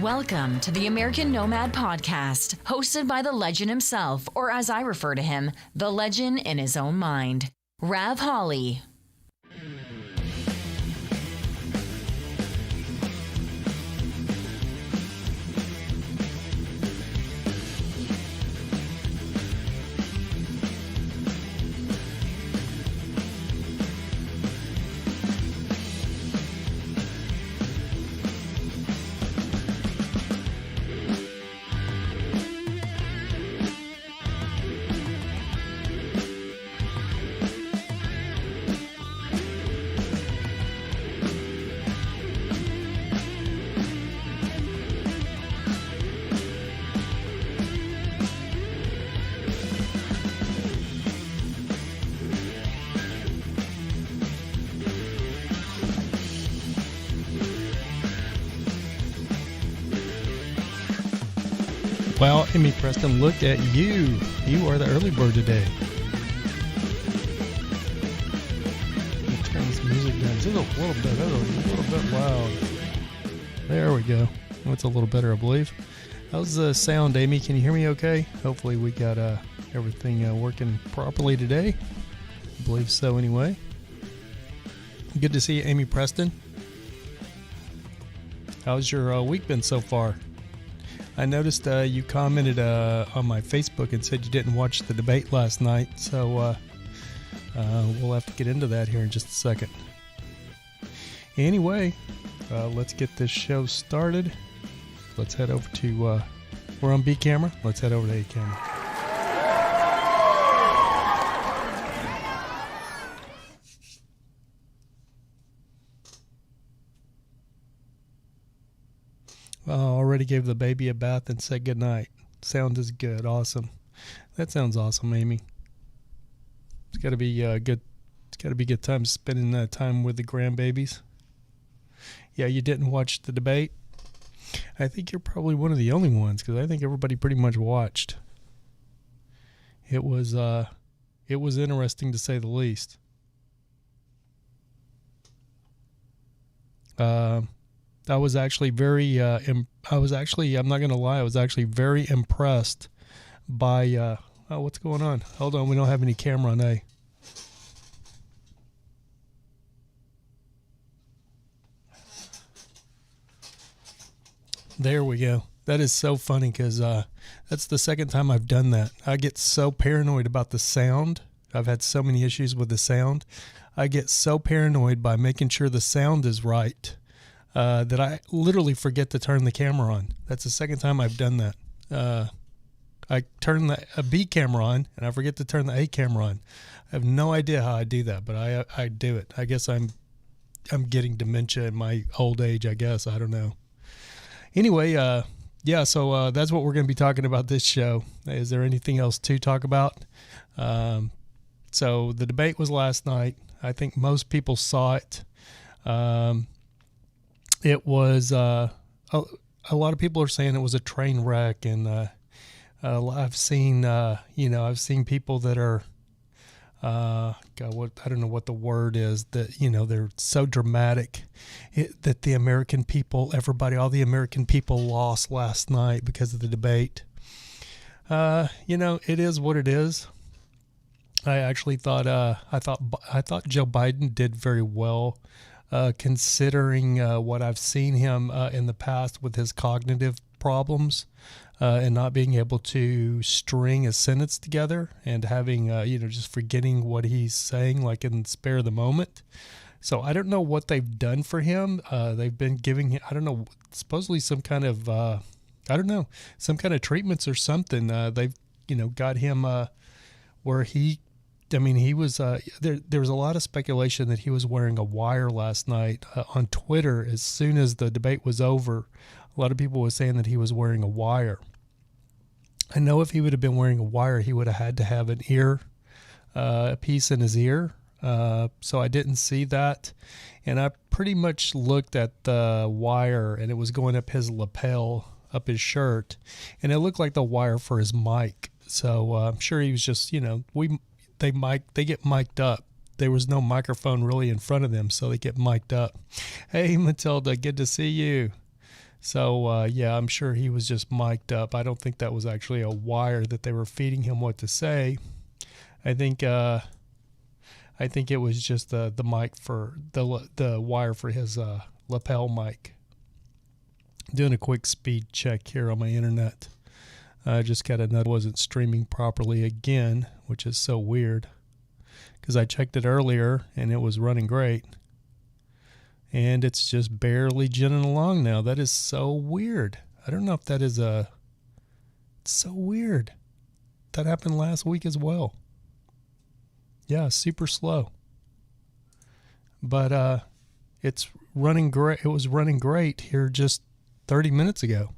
Welcome to the American Nomad podcast, hosted by the legend himself, or as I refer to him, the legend in his own mind, Rav Holly. Well, Amy Preston, look at you. You are the early bird today. Let me turn this music down just a little bit loud. There we go. It's a little better, I believe. How's the sound, Amy? Can you hear me okay? Hopefully we got everything working properly today. I believe so anyway. Good to see you, Amy Preston. How's your week been so far? I noticed you commented on my Facebook and said you didn't watch the debate last night, so we'll have to get into that here in just a second. Anyway, let's get this show started. Let's head over to, we're on B camera, let's head over to A camera. Already gave the baby a bath and said goodnight. Sound is good. Awesome. That sounds awesome, Amy. It's got to be good. It's got to be good time spending time with the grandbabies. Yeah, you didn't watch the debate? I think you're probably one of the only ones, because I think everybody pretty much watched. It was interesting to say the least. I was actually I'm not going to lie, I was actually very impressed by, what's going on? Hold on, we don't have any camera on A. There we go. That is so funny, because that's the second time I've done that. I get so paranoid about the sound. I've had so many issues with the sound. I get so paranoid by making sure the sound is right. That I literally forget to turn the camera on. That's the second time I've done that. I turn a B camera on, and I forget to turn the A camera on. I have no idea how I do that, but I do it. I guess I'm getting dementia in my old age, I guess. I don't know. Anyway, so that's what we're going to be talking about this show. Is there anything else to talk about? So the debate was last night. I think most people saw it. It was a lot of people are saying it was a train wreck, and I've seen people that are I don't know what the word is, that they're so dramatic that the American people, all the American people lost last night because of the debate. It is what it is. I actually thought I thought Joe Biden did very well. Considering what I've seen him in the past with his cognitive problems and not being able to string a sentence together and having, just forgetting what he's saying, like in spare the moment. So I don't know what they've done for him. They've been giving him, I don't know, supposedly some kind of, some kind of treatments or something. They've, got him where he was there was a lot of speculation that he was wearing a wire last night on Twitter. As soon as the debate was over, a lot of people were saying that he was wearing a wire. I know if he would have been wearing a wire, he would have had to have an ear, a piece in his ear. So I didn't see that. And I pretty much looked at the wire, and it was going up his lapel, up his shirt, and it looked like the wire for his mic. So I'm sure he was just, they get mic'd up. There was no microphone really in front of them, so they get mic'd up. Hey, Matilda, good to see you. So, yeah, I'm sure he was just mic'd up. I don't think that was actually a wire that they were feeding him what to say. I think it was just the mic for the wire for his lapel mic. Doing a quick speed check here on my internet. I just got a note it wasn't streaming properly again, which is so weird because I checked it earlier and it was running great. And it's just barely ginning along now. That is so weird. I don't know if that is it's so weird. That happened last week as well. Yeah, super slow. But it's running great. It was running great here just 30 minutes ago.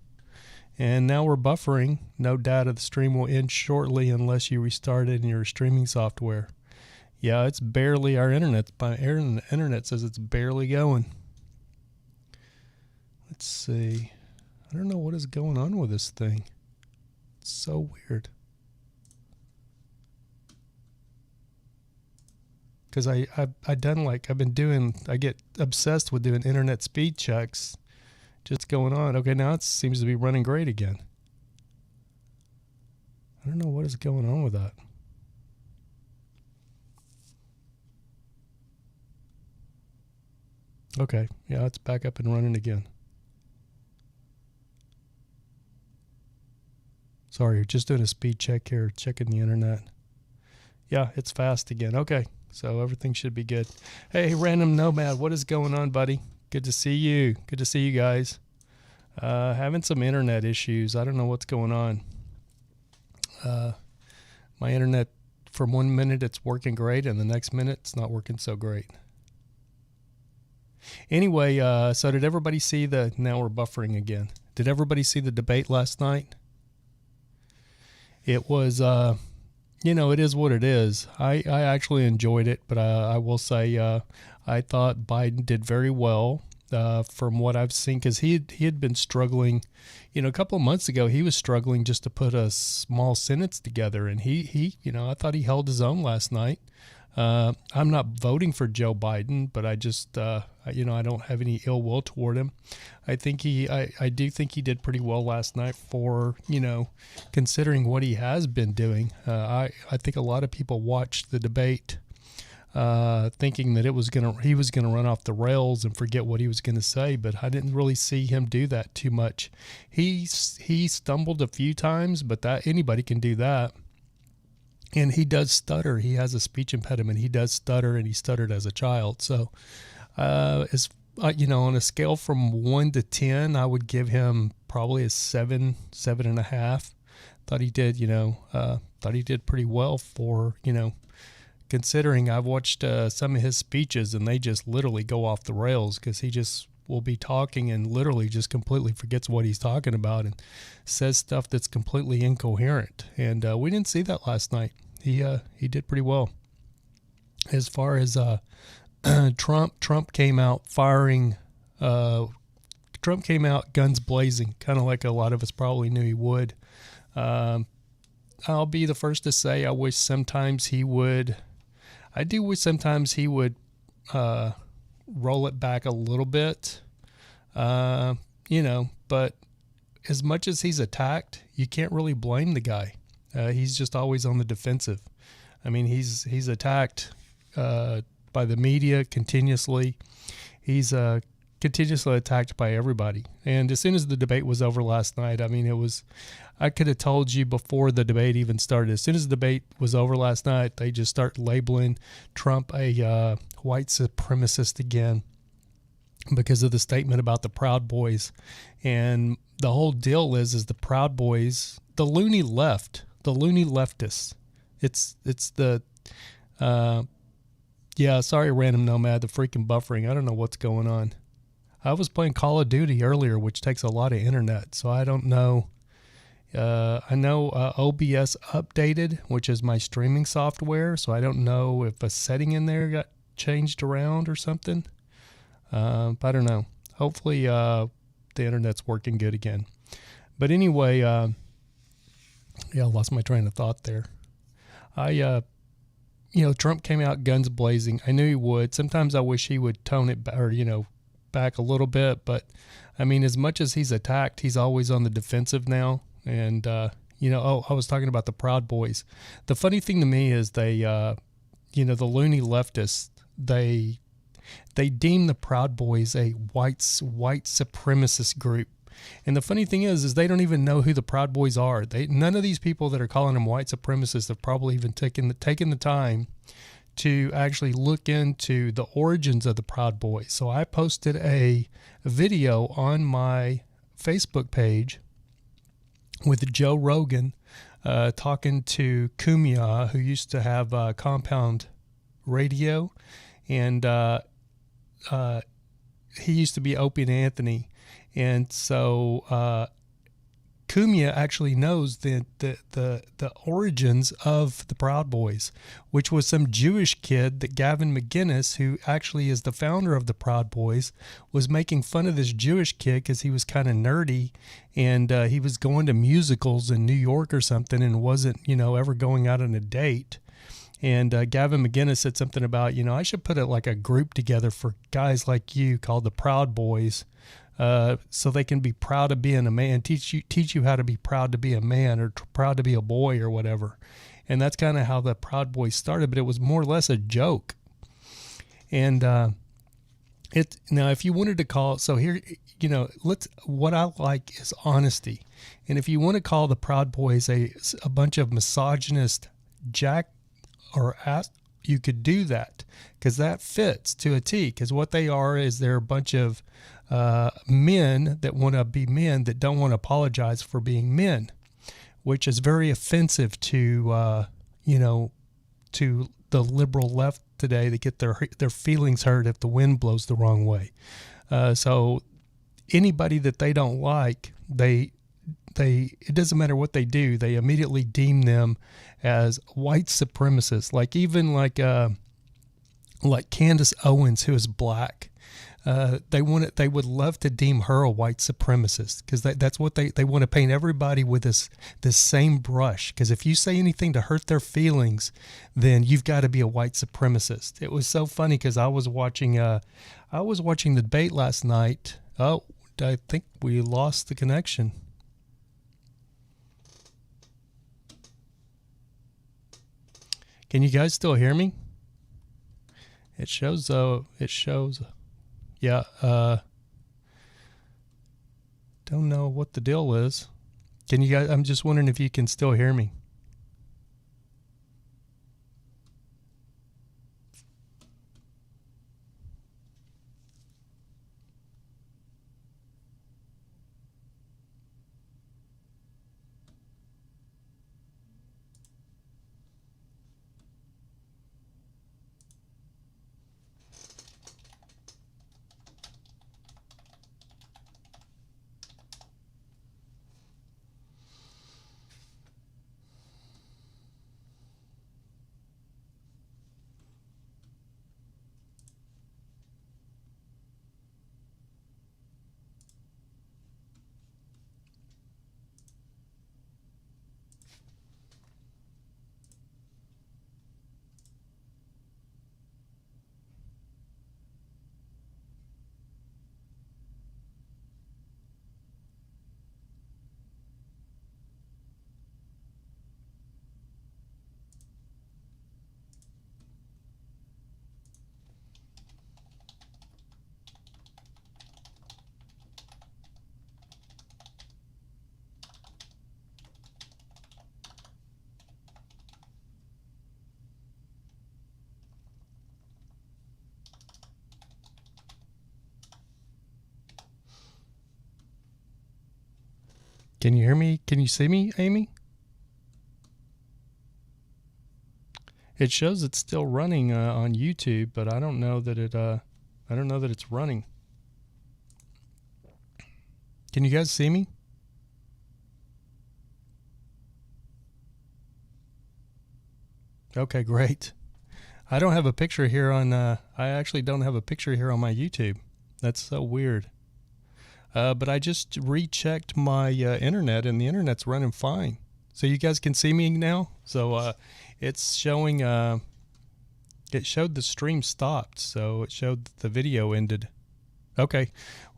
And now we're buffering. No data. The stream will end shortly unless you restart it in your streaming software. Yeah, it's barely our internet. My internet says it's barely going. Let's see. I don't know what is going on with this thing. It's so weird. Because I get obsessed with doing internet speed checks. Just going on. Okay, now it seems to be running great again. I don't know what is going on with that. Okay, yeah, it's back up and running again. Sorry, just doing a speed check here, checking the internet. Yeah, it's fast again. Okay, so everything should be good. Hey, Random Nomad, what is going on, buddy? Good to see you. Good to see you guys. Having some internet issues. I don't know what's going on. My internet, from 1 minute it's working great, and the next minute it's not working so great. Anyway, so did everybody see now we're buffering again. Did everybody see the debate last night? It was, it is what it is. I actually enjoyed it, but I will say I thought Biden did very well from what I've seen, because he had been struggling. A couple of months ago, he was struggling just to put a small sentence together, and he I thought he held his own last night. I'm not voting for Joe Biden, but I just, I don't have any ill will toward him. I do think he did pretty well last night for, considering what he has been doing. I think a lot of people watched the debate, thinking that he was gonna run off the rails and forget what he was gonna say, but I didn't really see him do that too much. He stumbled a few times, but anybody can do that. And he does stutter. He has a speech impediment. He does stutter, and he stuttered as a child. So, on a scale from 1 to 10, I would give him probably a 7.5. Thought he did, pretty well for, considering I've watched some of his speeches, and they just literally go off the rails because he just will be talking and literally just completely forgets what he's talking about and says stuff that's completely incoherent. And we didn't see that last night. He did pretty well. As far as Trump came out firing. Trump came out guns blazing, kind of like a lot of us probably knew he would. I'll be the first to say I wish sometimes he would. I do wish sometimes he would roll it back a little bit. But as much as he's attacked, you can't really blame the guy. He's just always on the defensive. I mean, he's attacked by the media continuously. He's continuously attacked by everybody. And as soon as the debate was over last night, I mean, I could have told you before the debate even started. As soon as the debate was over last night, they just start labeling Trump a white supremacist again because of the statement about the Proud Boys. And the whole deal is the Proud Boys, the loony left, the loony leftists. It's the, sorry, Random Nomad, the freaking buffering. I don't know what's going on. I was playing Call of Duty earlier, which takes a lot of internet, so I don't know. I know OBS updated, which is my streaming software, so I don't know if a setting in there got changed around or something. I don't know. Hopefully the internet's working good again. But anyway, I lost my train of thought there. Trump came out guns blazing. I knew he would. Sometimes I wish he would tone it back, or, back a little bit, but I mean, as much as he's attacked, he's always on the defensive now. And, you know, I was talking about the Proud Boys. The funny thing to me is they, you know, the loony leftists, they deem the Proud Boys a white supremacist group. And the funny thing is they don't even know who the Proud Boys are. None of these people that are calling them white supremacists have probably even taken the time to actually look into the origins of the Proud Boys. So I posted a video on my Facebook page with Joe Rogan talking to Kumia, who used to have Compound Radio, and he used to be Opie and Anthony. And so Kumia actually knows the origins of the Proud Boys, which was some Jewish kid that Gavin McGinnis, who actually is the founder of the Proud Boys, was making fun of this Jewish kid because he was kind of nerdy, and he was going to musicals in New York or something and wasn't, you know, ever going out on a date. And Gavin McGinnis said something about, you know, I should put like a group together for guys like you called the Proud Boys, so they can be proud of being a man, teach you how to be proud to be a man, or proud to be a boy, or whatever. And that's kind of how the Proud Boys started, but it was more or less a joke. And now if you wanted to call, so here, you know, what I like is honesty. And if you want to call the Proud Boys a bunch of misogynist or ass, you could do that, because that fits to a T. Because what they are is they're a bunch of men that want to be men that don't want to apologize for being men, which is very offensive to you know, to the liberal left today, that get their feelings hurt if the wind blows the wrong way. So anybody that they don't like, it doesn't matter what they do, they immediately deem them as white supremacists. Like even like Candace Owens, who is black. They would love to deem her a white supremacist, because that's what they want to paint everybody with this same brush. Because if you say anything to hurt their feelings, then you've got to be a white supremacist. It was so funny because I was watching the debate last night. Oh, I think we lost the connection. Can you guys still hear me? It shows. Yeah, don't know what the deal is. Can you guys, I'm just wondering if you can still hear me. Can you hear me? Can you see me, Amy? It shows it's still running on YouTube, but I don't know that it's running. Can you guys see me? Okay, great. I don't have a picture here on. I actually don't have a picture here on my YouTube. That's so weird. But I just rechecked my internet, and the internet's running fine. So you guys can see me now. So it's showing. It showed the stream stopped, so it showed that the video ended. Okay.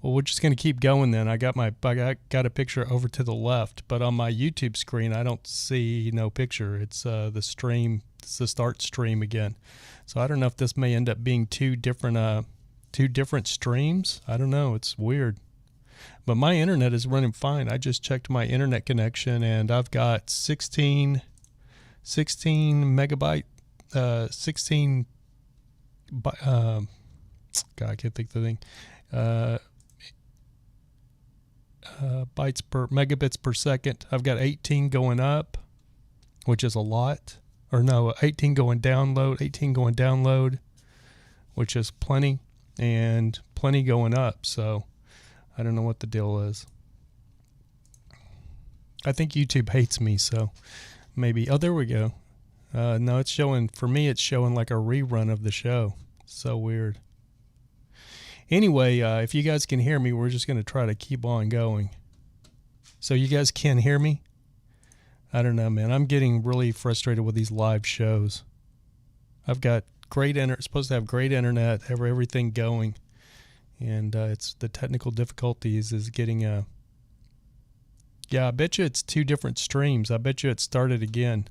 Well, we're just going to keep going then. I got a picture over to the left, but on my YouTube screen, I don't see no picture. It's the stream. It's the start stream again. So I don't know if this may end up being two different streams. I don't know. It's weird. But my internet is running fine. I just checked my internet connection, and I've got 16 megabyte, 16. God, I can't think of the thing. Megabits per second. I've got 18 going up, which is a lot. Or no, 18 going download, which is plenty, and plenty going up. So I don't know what the deal is. I think YouTube hates me, so maybe. Oh, there we go. No, it's showing, for me, it's showing like a rerun of the show. So weird. Anyway, if you guys can hear me, we're just going to try to keep on going. So you guys can hear me? I don't know, man. I'm getting really frustrated with these live shows. I've got supposed to have great internet, have everything going. And it's the technical difficulties is getting yeah, I bet you it's two different streams. I bet you it started again.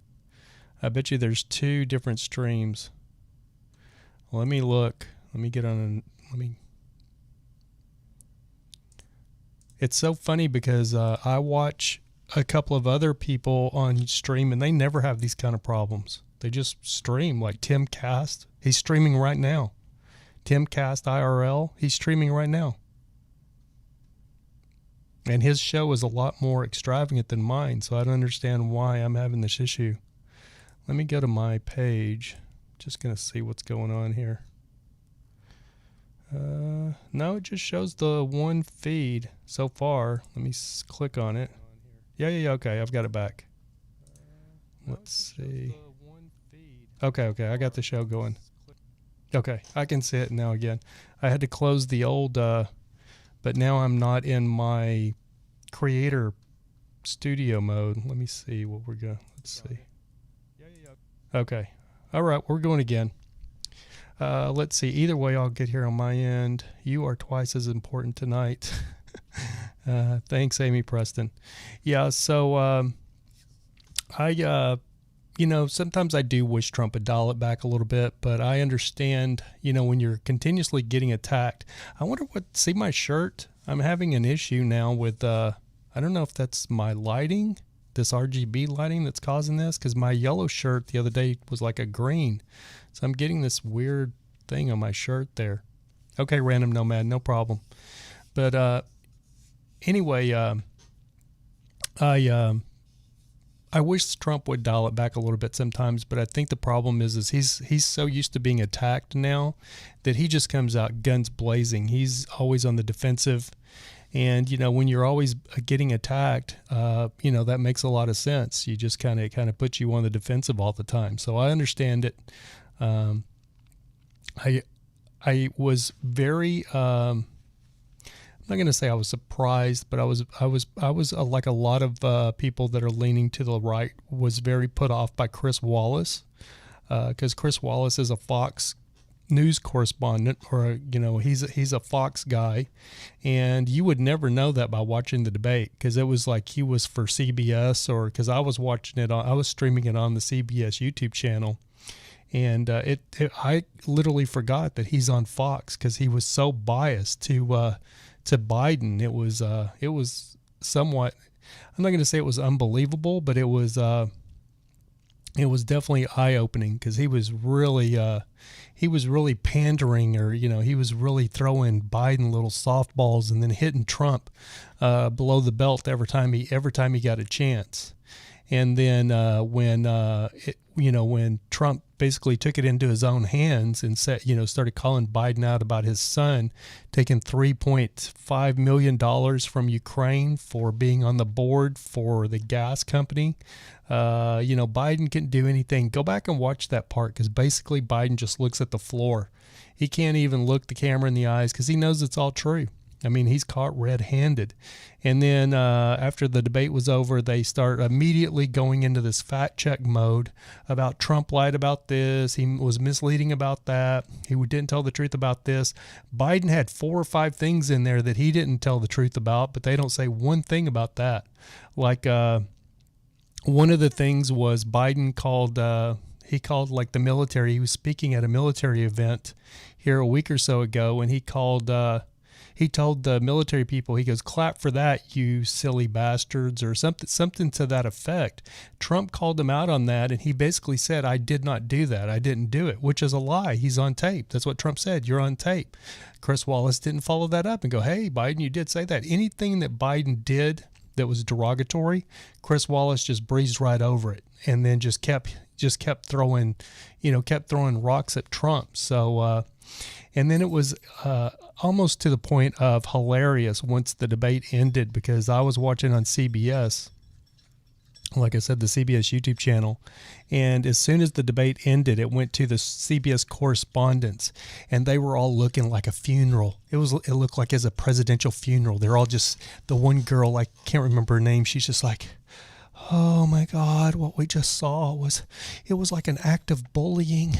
I bet you there's two different streams. Let me look. Let me get on. It's so funny because I watch a couple of other people on stream, and they never have these kind of problems. They just stream, like Tim Cast. He's streaming right now. Tim Cast IRL. He's streaming right now. And his show is a lot more extravagant than mine, so I don't understand why I'm having this issue. Let me go to my page. Just going to see what's going on here. No, it just shows the one feed so far. Let me click on it. Yeah, okay, I've got it back. Let's see. Okay, I got the show going. Okay, I can see it now again. I had to close the old, but now I'm not in my creator studio mode. Let me see what we're going. Let's see. Okay. All right, we're going again. Let's see. Either way, I'll get here on my end. You are twice as important tonight. Thanks, Amy Preston. Yeah, so sometimes I do wish Trump would dial it back a little bit, but I understand, when you're continuously getting attacked. I wonder see my shirt? I'm having an issue now with, I don't know if that's my lighting, this RGB lighting that's causing this, because my yellow shirt the other day was like a green. So I'm getting this weird thing on my shirt there. Okay, Random Nomad, no problem. But anyway, I wish Trump would dial it back a little bit sometimes, but I think the problem is he's so used to being attacked now that he just comes out guns blazing. He's always on the defensive. And, when you're always getting attacked, that makes a lot of sense. You just kind of put you on the defensive all the time. So I understand it. I was very, I'm not going to say I was surprised, but I was like a lot of people that are leaning to the right, was very put off by Chris Wallace, because Chris Wallace is a Fox News correspondent, or he's a Fox guy, and you would never know that by watching the debate, because it was like he was for CBS, or because I was streaming it on the CBS YouTube channel. And I literally forgot that he's on Fox because he was so biased to Biden. It was somewhat, I'm not going to say it was unbelievable, but it was definitely eye-opening, because he was really pandering, or he was really throwing Biden little softballs and then hitting Trump below the belt every time he got a chance. And then when Trump basically took it into his own hands and started calling Biden out about his son taking $3.5 million from Ukraine for being on the board for the gas company. Biden couldn't do anything. Go back and watch that part, because basically Biden just looks at the floor. He can't even look the camera in the eyes because he knows it's all true. I mean, he's caught red-handed. And then after the debate was over, they start immediately going into this fact check mode about Trump lied about this. He was misleading about that. He didn't tell the truth about this. Biden had 4 or 5 things in there that he didn't tell the truth about, but they don't say one thing about that. Like one of the things was Biden called like the military. He was speaking at a military event here a week or so ago, and he told the military people, he goes, "Clap for that, you silly bastards," or something to that effect. Trump called him out on that, and he basically said, "I did not do that. I didn't do it," which is a lie. He's on tape. That's what Trump said. You're on tape. Chris Wallace didn't follow that up and go, "Hey, Biden, you did say that." Anything that Biden did that was derogatory, Chris Wallace just breezed right over it, and then just kept throwing rocks at Trump. So, and then it was almost to the point of hilarious once the debate ended, because I was watching on CBS, like I said, the CBS YouTube channel, and as soon as the debate ended, it went to the CBS correspondents, and they were all looking like a funeral. It looked like as a presidential funeral. They're all just, the one girl, I can't remember her name, she's just like, "Oh my God, what we just saw was like an act of bullying.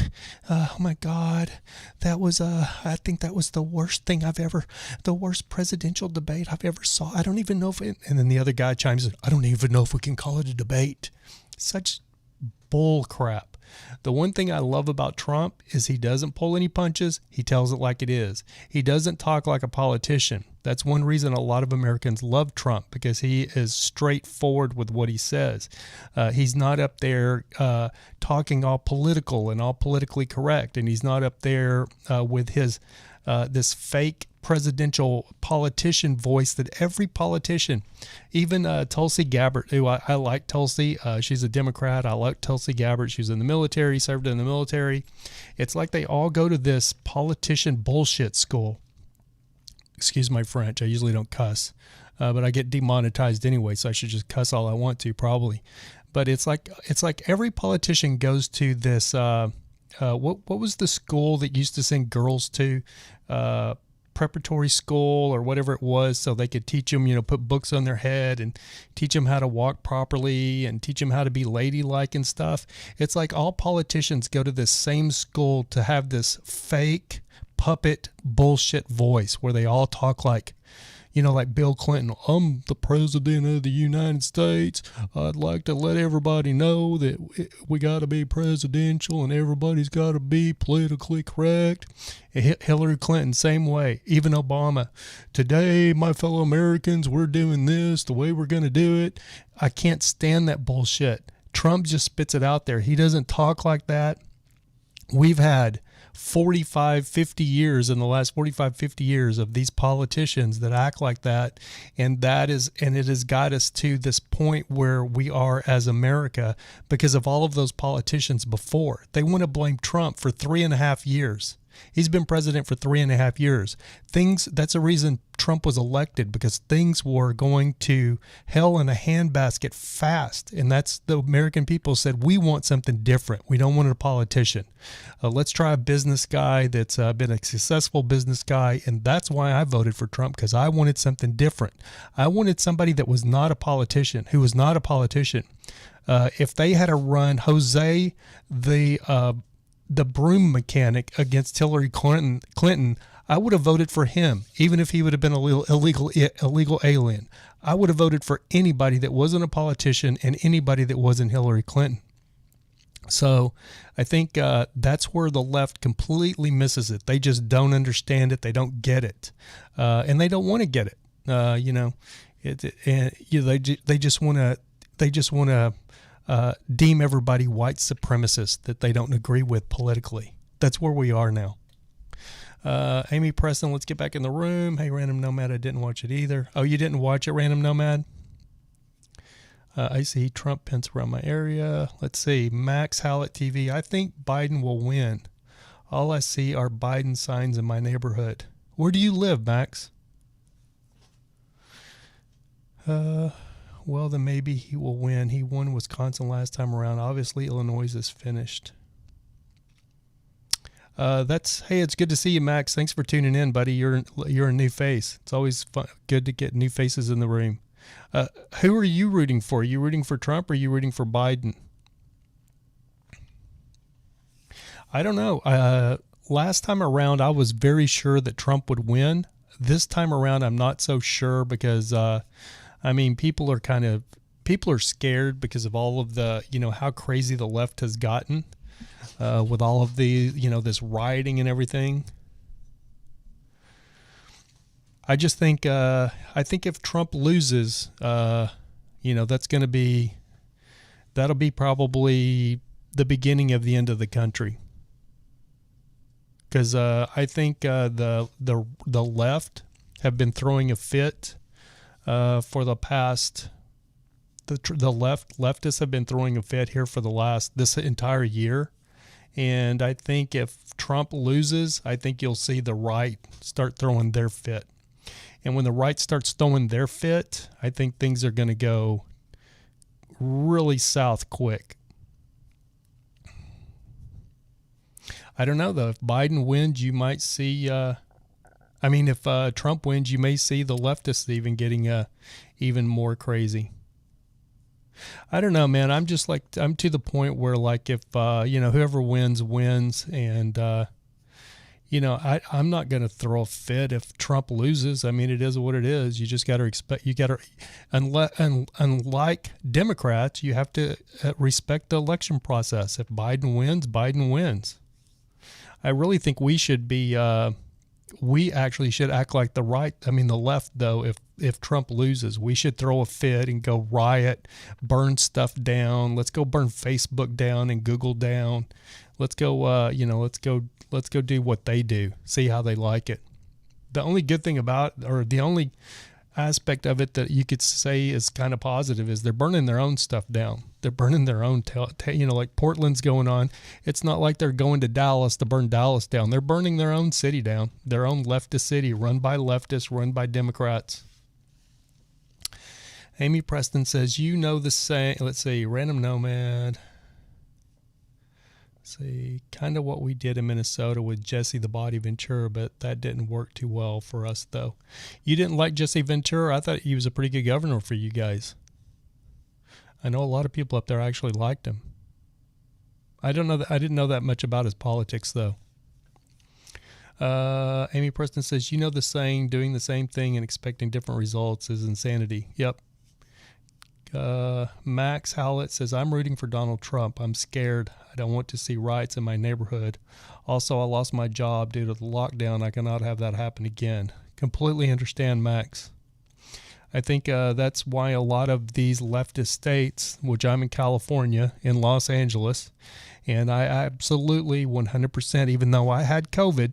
Oh my God, that was, I think that was the worst presidential debate I've ever saw. I don't even know if it," and then the other guy chimes in, "I don't even know if we can call it a debate." Such bull crap. The one thing I love about Trump is he doesn't pull any punches. He tells it like it is. He doesn't talk like a politician. That's one reason a lot of Americans love Trump, because he is straightforward with what he says. He's not up there talking all political and all politically correct, and he's not up there with his this fake presidential politician voice that every politician, even Tulsi Gabbard, who I like Tulsi, she's a Democrat. I like Tulsi Gabbard. She was in the military, served in the military. It's like they all go to this politician bullshit school. Excuse my French. I usually don't cuss, but I get demonetized anyway, so I should just cuss all I want to probably. But it's like every politician goes to this. What was the school that used to send girls to? Preparatory school or whatever it was, so they could teach them, put books on their head and teach them how to walk properly and teach them how to be ladylike and stuff. It's like all politicians go to this same school to have this fake puppet bullshit voice where they all talk like Bill Clinton. "I'm the president of the United States. I'd like to let everybody know that we got to be presidential and everybody's got to be politically correct." Hillary Clinton, same way. Even Obama. "Today, my fellow Americans, we're doing this the way we're going to do it." I can't stand that bullshit. Trump just spits it out there. He doesn't talk like that. We've had 50 years in the last 45, 50 years of these politicians that act like that. And it has got us to this point where we are as America because of all of those politicians before. They want to blame Trump for 3.5 years. He's been president for 3.5 years. That's a reason Trump was elected, because things were going to hell in a handbasket fast. And that's the American people said, we want something different. We don't want a politician. Let's try a business guy that's been a successful business guy. And that's why I voted for Trump, because I wanted something different. I wanted somebody that was not a politician, who was not a politician. If they had to run Jose, the broom mechanic, against Hillary Clinton, I would have voted for him, even if he would have been a illegal alien. I would have voted for anybody that wasn't a politician and anybody that wasn't Hillary Clinton. So I think that's where the left completely misses it. They just don't understand it. They don't get it, and they don't want to get it. They just want to deem everybody white supremacist that they don't agree with politically. That's where we are now. Amy Preston, let's get back in the room. Hey, Random Nomad, I didn't watch it either. Oh, you didn't watch it, Random Nomad? I see Trump pence around my area. Let's see. Max Hallett TV. I think Biden will win. All I see are Biden signs in my neighborhood. Where do you live, Max? Well, then maybe he will win. He won Wisconsin last time around. Obviously, Illinois is finished. Hey, it's good to see you, Max. Thanks for tuning in, buddy. You're a new face. It's always good to get new faces in the room. Who are you rooting for? Are you rooting for Trump or are you rooting for Biden? I don't know. Last time around, I was very sure that Trump would win. This time around, I'm not so sure because, people are scared because of all of the, how crazy the left has gotten with all of the, this rioting and everything. I just think, I think if Trump loses, that'll be probably the beginning of the end of the country. Because I think the left have been throwing a fit for the past. The leftists have been throwing a fit here for this entire year, and I think if Trump loses, I think you'll see the right start throwing their fit, and when the right starts throwing their fit, I think things are going to go really south quick. I don't know, though. If Biden wins, you might see, if Trump wins, you may see the leftists even getting even more crazy. I don't know, man. I'm to the point where, if, whoever wins, and, I'm not going to throw a fit if Trump loses. I mean, it is what it is. You just got to unlike Democrats, you have to respect the election process. If Biden wins, Biden wins. I really think we should be, we actually should act like the left, though. If Trump loses, we should throw a fit and go riot, burn stuff down. Let's go burn Facebook down and Google down. Let's go, let's go do what they do. See how they like it. The only good thing the only aspect of it that you could say is kind of positive is they're burning their own stuff down. They're burning their own, like Portland's going on. It's not like they're going to Dallas to burn Dallas down. They're burning their own city down, their own leftist city, run by leftists, run by Democrats. Amy Preston says, the same. Let's see, Random Nomad. Let's see, kind of what we did in Minnesota with Jesse the Body Ventura, but that didn't work too well for us, though. You didn't like Jesse Ventura? I thought he was a pretty good governor for you guys. I know a lot of people up there actually liked him. I didn't know that much about his politics, though. Amy Preston says, the saying, doing the same thing and expecting different results is insanity. Yep. Max Howlett says, I'm rooting for Donald Trump. I'm scared. I don't want to see riots in my neighborhood. Also, I lost my job due to the lockdown. I cannot have that happen again. Completely understand, Max. I think that's why a lot of these leftist states, which I'm in California, in Los Angeles, and I absolutely 100%, even though I had COVID,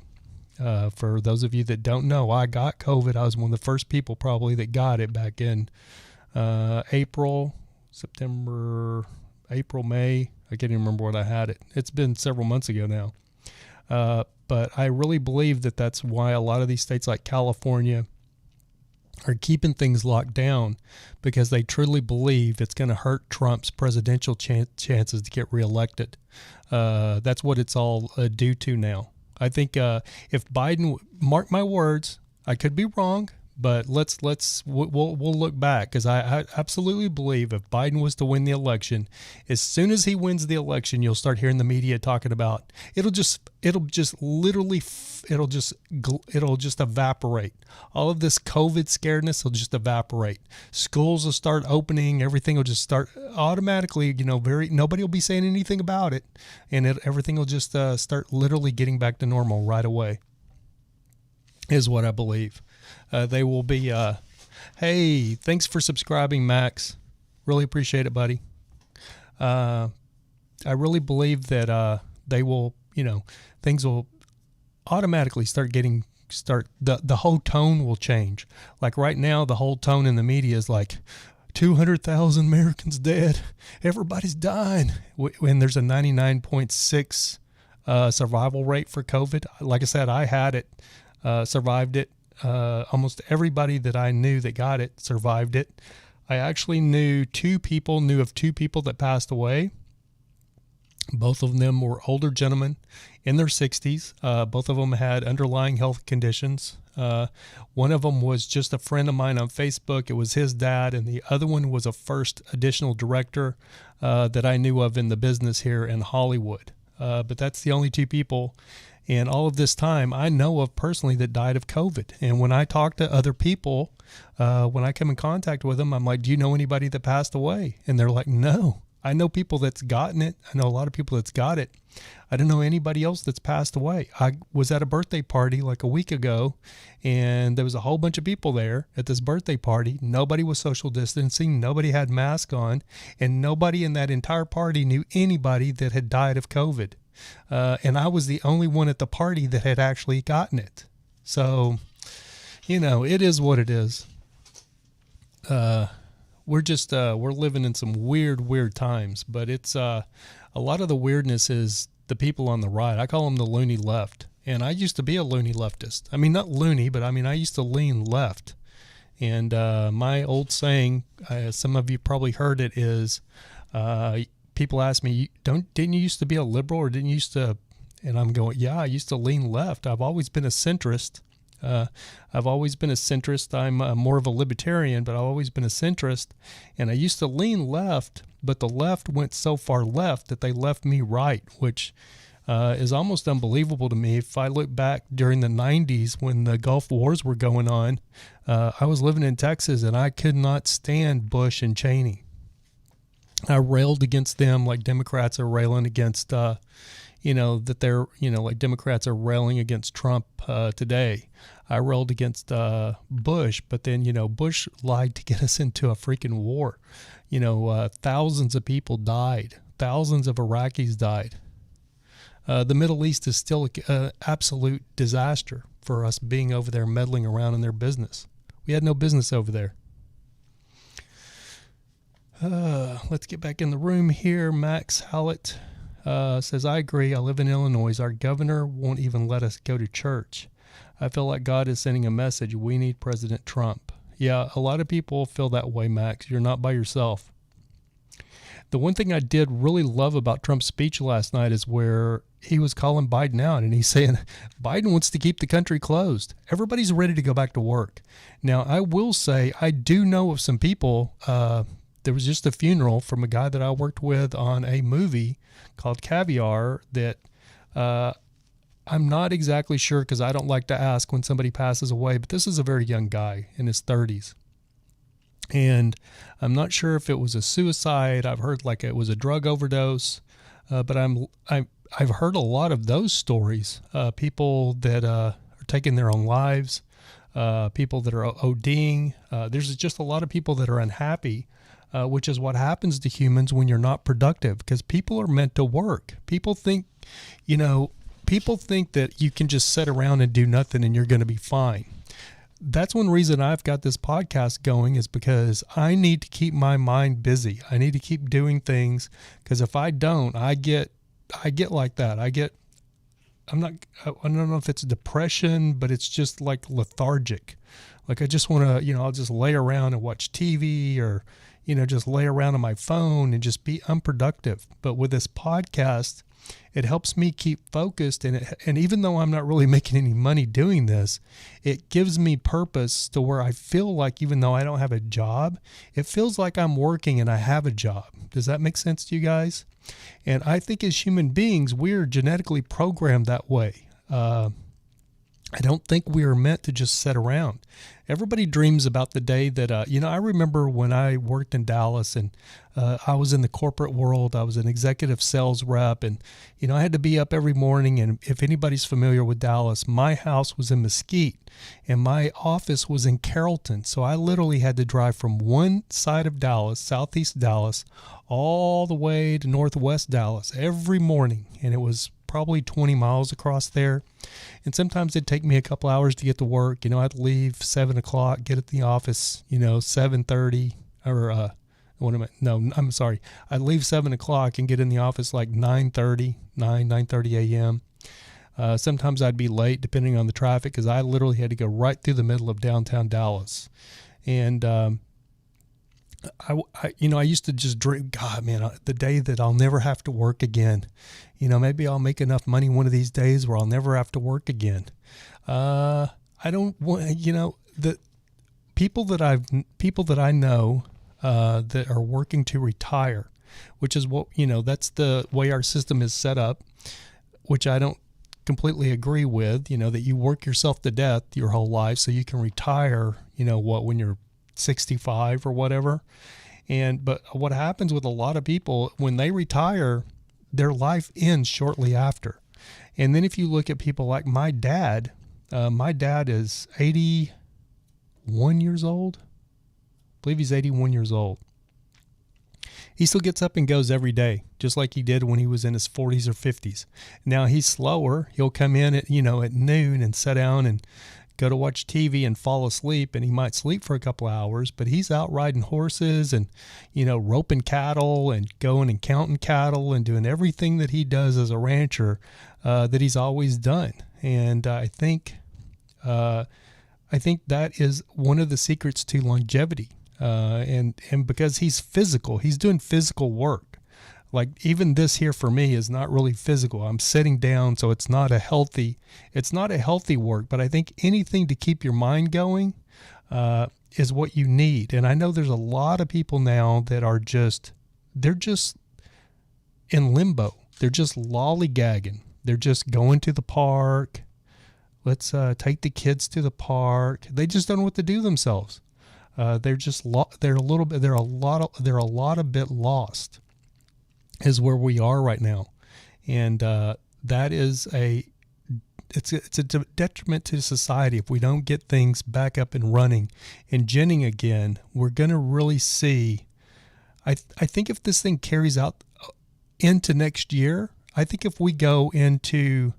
for those of you that don't know, I got COVID. I was one of the first people probably that got it back in April, May. I can't even remember when I had it. It's been several months ago now. But I really believe that that's why a lot of these states like California are keeping things locked down, because they truly believe it's going to hurt Trump's presidential chances to get reelected. That's what it's all due to now. I think if Biden, mark my words, I could be wrong, but we'll look back, because I absolutely believe if Biden was to win the election, as soon as he wins the election, you'll start hearing the media talking about it'll just evaporate. All of this COVID scaredness will just evaporate. Schools will start opening. Everything will just start automatically. Nobody will be saying anything about it, and everything will just start literally getting back to normal right away. Is what I believe. They will be, hey, thanks for subscribing, Max. Really appreciate it, buddy. I really believe that they will, things will automatically the whole tone will change. Like right now, the whole tone in the media is like 200,000 Americans dead. Everybody's dying. When there's a 99.6 survival rate for COVID. Like I said, I had it, survived it. Almost everybody that I knew that got it survived it. I actually knew of two people that passed away, Both of them were older gentlemen in their 60s. Both of them had underlying health conditions. One of them was just a friend of mine on Facebook. It was his dad, and the other one was a first additional director that I knew of in the business here in Hollywood. But that's the only two people in all of this time I know of personally that died of COVID. And when I talk to other people, when I come in contact with them, I'm like, do you know anybody that passed away? And they're like, no. I know people that's gotten it. I know a lot of people that's got it. I don't know anybody else that's passed away. I was at a birthday party like a week ago, and there was a whole bunch of people there at this birthday party. Nobody was social distancing. Nobody had masks on, and nobody in that entire party knew anybody that had died of COVID. And I was the only one at the party that had actually gotten it. So, it is what it is. We're living in some weird times, but it's, a lot of the weirdness is the people on the right. I call them the loony left. And I used to be a loony leftist. I mean, not loony, but I used to lean left. And, my old saying, some of you probably heard it, is, people ask me, didn't you used to be a liberal, or didn't you used to, and I'm going, yeah, I used to lean left. I've always been a centrist. I'm more of a libertarian, but I've always been a centrist. And I used to lean left, but the left went so far left that they left me right, which is almost unbelievable to me. If I look back during the 90s when the Gulf Wars were going on, I was living in Texas, and I could not stand Bush and Cheney. I railed against them like Democrats are railing against, like Democrats are railing against Trump today. I railed against Bush, but then, Bush lied to get us into a freaking war. Thousands of people died. Thousands of Iraqis died. The Middle East is still an absolute disaster for us being over there meddling around in their business. We had no business over there. Let's get back in the room here. Max Hallett says, I agree. I live in Illinois. Our governor won't even let us go to church. I feel like God is sending a message. We need President Trump. Yeah, a lot of people feel that way, Max. You're not by yourself. The one thing I did really love about Trump's speech last night is where he was calling Biden out, and he's saying Biden wants to keep the country closed. Everybody's ready to go back to work. Now, I will say I do know of some people. There was just a funeral from a guy that I worked with on a movie called Caviar that I'm not exactly sure, because I don't like to ask when somebody passes away, but this is a very young guy in his 30s. And I'm not sure if it was a suicide. I've heard like it was a drug overdose, but I've heard a lot of those stories. People that are taking their own lives, people that are ODing. There's just a lot of people that are unhappy. Which is what happens to humans when you're not productive, because people are meant to work. People think that you can just sit around and do nothing and you're going to be fine. That's one reason I've got this podcast going, is because I need to keep my mind busy. I need to keep doing things, because if I don't, I get like that. I don't know if it's depression, but it's just like lethargic. Like I just want to, I'll just lay around and watch TV, or just lay around on my phone and just be unproductive. But with this podcast, it helps me keep focused. And even though I'm not really making any money doing this, it gives me purpose to where I feel like, even though I don't have a job, it feels like I'm working and I have a job. Does that make sense to you guys? And I think as human beings, we're genetically programmed that way. I don't think we are meant to just sit around. Everybody dreams about the day that, I remember when I worked in Dallas, and I was in the corporate world. I was an executive sales rep, and, I had to be up every morning. And if anybody's familiar with Dallas, my house was in Mesquite and my office was in Carrollton. So I literally had to drive from one side of Dallas, southeast Dallas, all the way to northwest Dallas every morning. And it was probably 20 miles across there. And sometimes it'd take me a couple hours to get to work. I'd leave 7 o'clock, get at the office, 7:30 or, I'd leave 7 o'clock and get in the office like 9:30 a.m. Sometimes I'd be late depending on the traffic, because I literally had to go right through the middle of downtown Dallas. And, I used to just dream, God, man, the day that I'll never have to work again. Maybe I'll make enough money one of these days where I'll never have to work again. I don't want, the people that I know that are working to retire, which is what, that's the way our system is set up, which I don't completely agree with, that you work yourself to death your whole life so you can retire, when you're 65 or whatever. But what happens with a lot of people when they retire, their life ends shortly after. And then if you look at people like my dad is 81 years old. I believe he's 81 years old. He still gets up and goes every day, just like he did when he was in his 40s or 50s. Now he's slower. He'll come in at noon and sit down and go to watch TV and fall asleep, and he might sleep for a couple of hours, but he's out riding horses and, roping cattle and going and counting cattle and doing everything that he does as a rancher that he's always done. And I think that is one of the secrets to longevity. And because he's physical, he's doing physical work. Like even this here for me is not really physical. I'm sitting down, so it's not a healthy work. But I think anything to keep your mind going is what you need. And I know there's a lot of people now that they're just in limbo. They're just lollygagging. They're just going to the park. Let's take the kids to the park. They just don't know what to do themselves. They're a lot a bit lost, is where we are right now. And that is it's a detriment to society. If we don't get things back up and running and ginning again, we're going to really see, I think if this thing carries out into next year, I think if we go into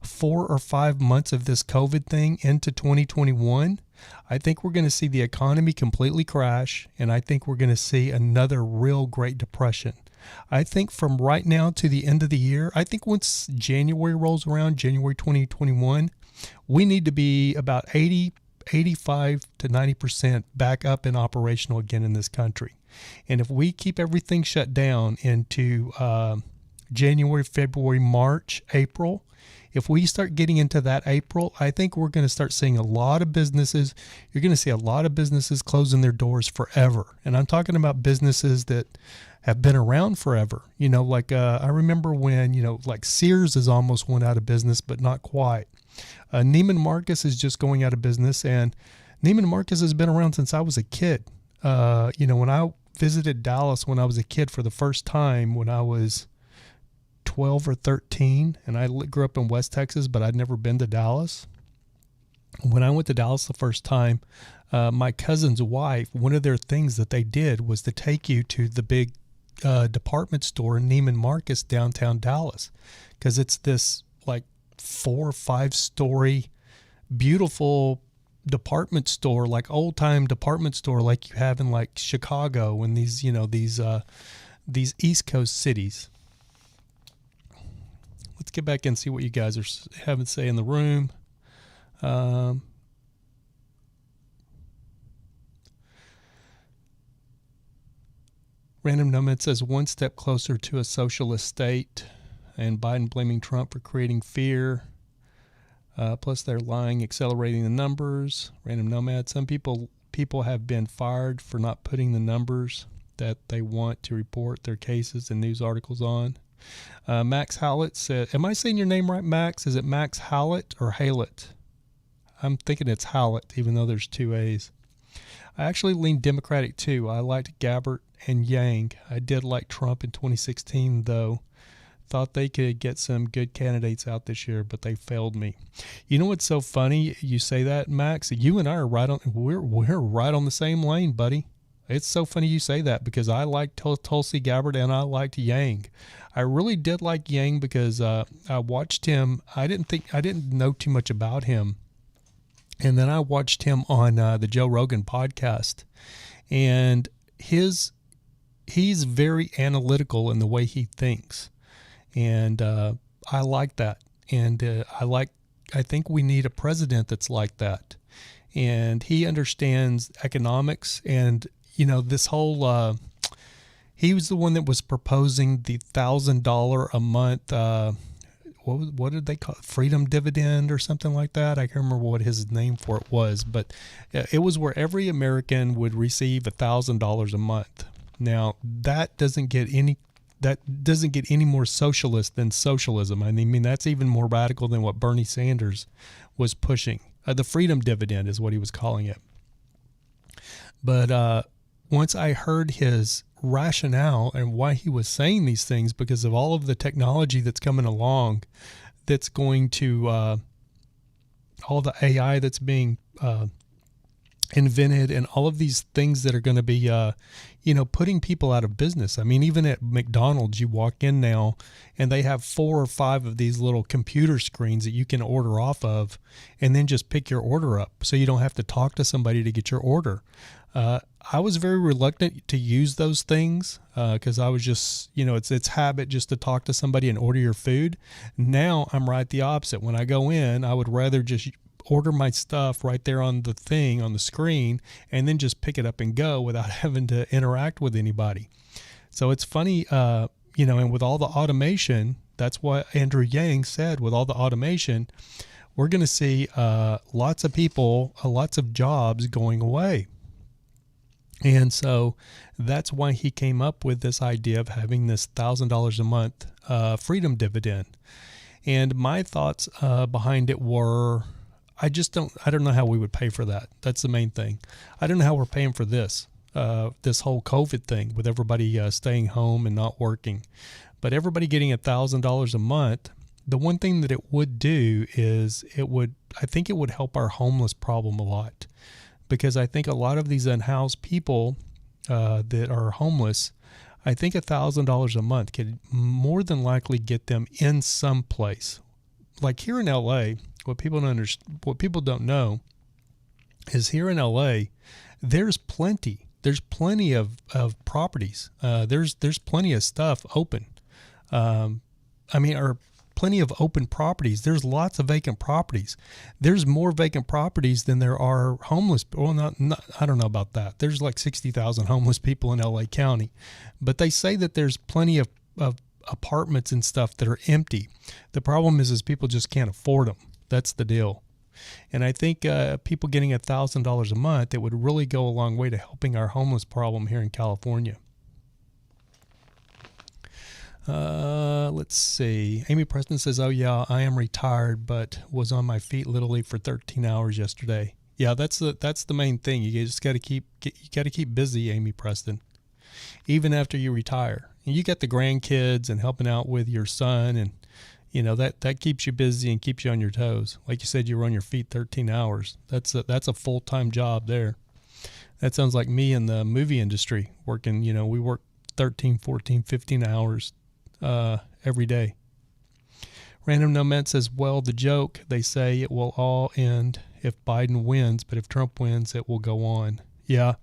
4 or 5 months of this COVID thing into 2021, I think we're going to see the economy completely crash, and I think we're going to see another real Great Depression. I think from right now to the end of the year, I think once January rolls around, January 2021, we need to be about 85 to 90% back up and operational again in this country. And if we keep everything shut down into January, February, March, April, if we start getting into that April, I think we're going to start seeing a lot of businesses. You're going to see a lot of businesses closing their doors forever. And I'm talking about businesses that have been around forever. I remember when, like Sears has almost went out of business, but not quite. Neiman Marcus is just going out of business, and Neiman Marcus has been around since I was a kid. When I visited Dallas when I was a kid for the first time when I was 12 or 13, and I grew up in West Texas, but I'd never been to Dallas. When I went to Dallas the first time, my cousin's wife, one of their things that they did was to take you to the big department store in Neiman Marcus downtown Dallas, because it's this like 4 or 5 story beautiful department store, like old time department store like you have in like Chicago and these East Coast cities. Let's get back and see what you guys are having to say in the room. Random Nomad says 1 step closer to a socialist state, and Biden blaming Trump for creating fear. Plus they're lying, accelerating the numbers. Random Nomad, some people have been fired for not putting the numbers that they want to report their cases and news articles on. Max Hallett said, am I saying your name right, Max? Is it Max Hallett or Hallett? I'm thinking it's Hallett, even though there's 2 A's. I actually lean Democratic too. I liked Gabbard and Yang. I did like Trump in 2016, though. Thought they could get some good candidates out this year, but they failed me. You know what's so funny? You say that, Max. You and I are we're right on the same lane, buddy. It's so funny you say that, because I liked Tulsi Gabbard and I liked Yang. I really did like Yang because I watched him. I didn't know too much about him. And then I watched him on the Joe Rogan podcast, and he's very analytical in the way he thinks. And I like that. And I think we need a president that's like that. And he understands economics, and this whole, he was the one that was proposing the $1,000 a month, what did they call it? Freedom dividend or something like that. I can't remember what his name for it was, but it was where every American would receive $1,000 a month. Now that doesn't get any more socialist than socialism. I mean, that's even more radical than what Bernie Sanders was pushing. The freedom dividend is what he was calling it. But once I heard his rationale and why he was saying these things, because of all of the technology that's coming along, that's going to all the AI that's being invented, and all of these things that are going to be putting people out of business. I mean, even at McDonald's, you walk in now and they have 4 or 5 of these little computer screens that you can order off of and then just pick your order up, so you don't have to talk to somebody to get your order. I was very reluctant to use those things because I was just, it's habit just to talk to somebody and order your food. Now I'm right the opposite. When I go in, I would rather just order my stuff right there on the thing on the screen and then just pick it up and go without having to interact with anybody. So it's funny, and with all the automation, that's what Andrew Yang said, with all the automation, we're going to see lots of people, lots of jobs going away. And so that's why he came up with this idea of having this $1,000 a month freedom dividend. And my thoughts behind it were, I don't know how we would pay for that. That's the main thing. I don't know how we're paying for this whole COVID thing with everybody staying home and not working. But everybody getting $1,000 a month, the one thing that it would do is I think it would help our homeless problem a lot. Because I think a lot of these unhoused people that are homeless, I think $1,000 a month could more than likely get them in some place. Like here in LA, what people don't know is here in LA, there's plenty of properties. There's plenty of stuff open. Or plenty of open properties. There's lots of vacant properties. There's more vacant properties than there are homeless. Well, not I don't know about that. There's like 60,000 homeless people in LA County, but they say that there's plenty of apartments and stuff that are empty. The problem is people just can't afford them. That's the deal. And I think people getting $1,000 a month, it would really go a long way to helping our homeless problem here in California. Let's see. Amy Preston says, "Oh yeah, I am retired, but was on my feet literally for 13 hours yesterday." Yeah, that's the main thing. You just got to keep busy, Amy Preston, even after you retire. And you got the grandkids and helping out with your son, and that keeps you busy and keeps you on your toes. Like you said, you were on your feet 13 hours. That's a full-time job there. That sounds like me in the movie industry working. We work 13, 14, 15 hours every day. Random Nomad says, well, the joke, they say it will all end if Biden wins, but if Trump wins, it will go on. Yeah,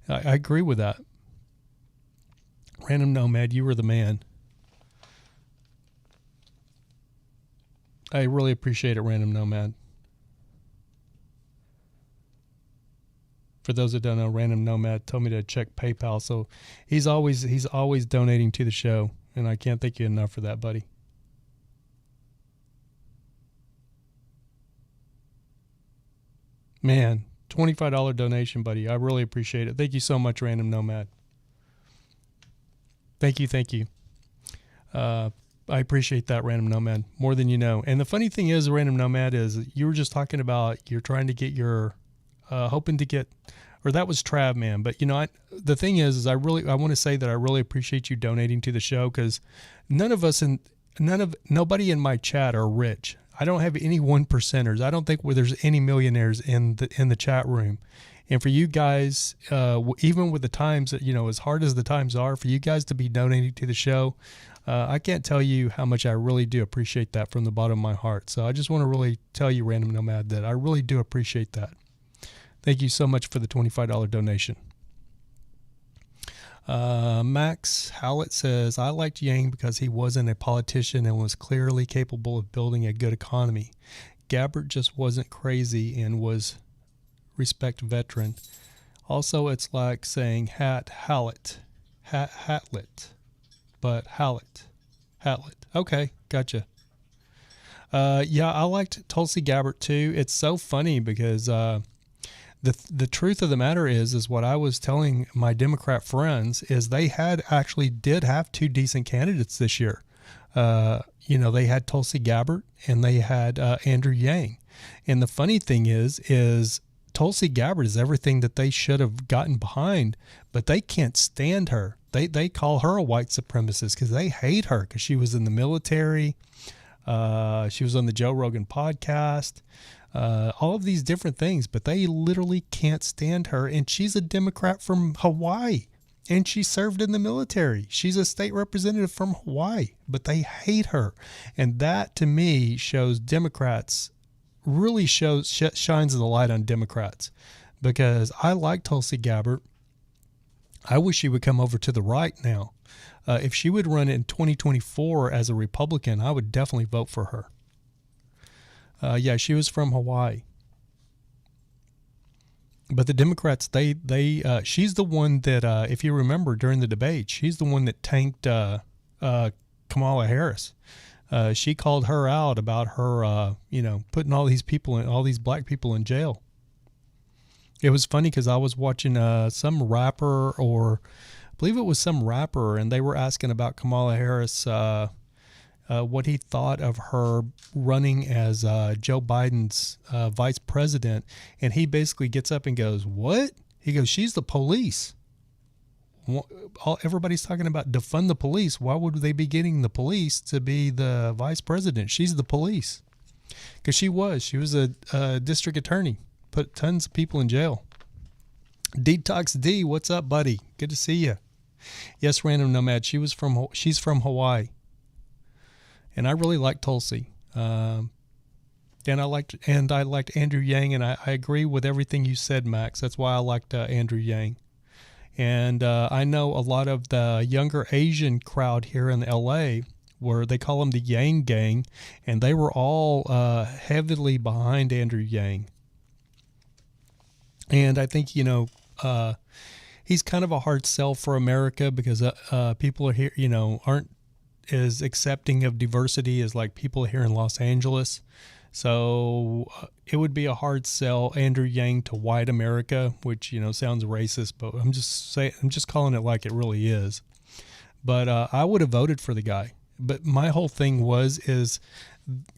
I agree with that. Random Nomad, you were the man. I really appreciate it, Random Nomad. For those that don't know, Random Nomad told me to check PayPal, so he's always donating to the show, and I can't thank you enough for that, buddy. Man, $25 donation, buddy. I really appreciate it. Thank you so much, Random Nomad. Thank you. I appreciate that, Random Nomad, more than you know. And the funny thing is, Random Nomad, is you were just talking about you're trying to get your hoping to get, or that was Trav, man. But the thing is I want to say that I really appreciate you donating to the show, because nobody in my chat are rich. I don't have any 1%ers. I don't think there's any millionaires in the chat room. And for you guys, even with the times that, as hard as the times are, for you guys to be donating to the show, I can't tell you how much I really do appreciate that from the bottom of my heart. So I just want to really tell you, Random Nomad, that I really do appreciate that. Thank you so much for the $25 donation. Max Howlett says, I liked Yang because he wasn't a politician and was clearly capable of building a good economy. Gabbard just wasn't crazy and was respect veteran. Also, it's like saying hatlet, but hatlet. Okay, gotcha. Yeah, I liked Tulsi Gabbard too. It's so funny because the truth of the matter is what I was telling my Democrat friends is they did have two decent candidates this year. They had Tulsi Gabbard and they had Andrew Yang. And the funny thing is Tulsi Gabbard is everything that they should have gotten behind, but they can't stand her. They call her a white supremacist because they hate her because she was in the military. She was on the Joe Rogan podcast, all of these different things, but they literally can't stand her. And she's a Democrat from Hawaii, and she served in the military. She's a state representative from Hawaii, but they hate her. And that to me shows Democrats, really shines the light on Democrats, because I like Tulsi Gabbard. I wish she would come over to the right now. If she would run in 2024 as a Republican, I would definitely vote for her. Yeah, she was from Hawaii. But the Democrats, she's the one that, if you remember during the debate, she's the one that tanked Kamala Harris. She called her out about her, putting all these black people in jail. It was funny because I was watching some rapper, or I believe it was some rapper, and they were asking about Kamala Harris, what he thought of her running as Joe Biden's vice president. And he basically gets up and goes, "What?" He goes, "She's the police. Everybody's talking about defund the police. Why would they be getting the police to be the vice president? She's the police." Because she was a district attorney, put tons of people in jail. Detox D, what's up, buddy? Good to see you. Yes, Random Nomad. She's from Hawaii, and I really like Tulsi. And I liked Andrew Yang, and I agree with everything you said, Max. That's why I liked Andrew Yang. And I know a lot of the younger Asian crowd here in LA, where they call them the Yang Gang, and they were all heavily behind Andrew Yang. And I think, he's kind of a hard sell for America because people are here, aren't as accepting of diversity as like people here in Los Angeles. So it would be a hard sell, Andrew Yang, to white America, which, sounds racist, but I'm just calling it like it really is. But I would have voted for the guy. But my whole thing is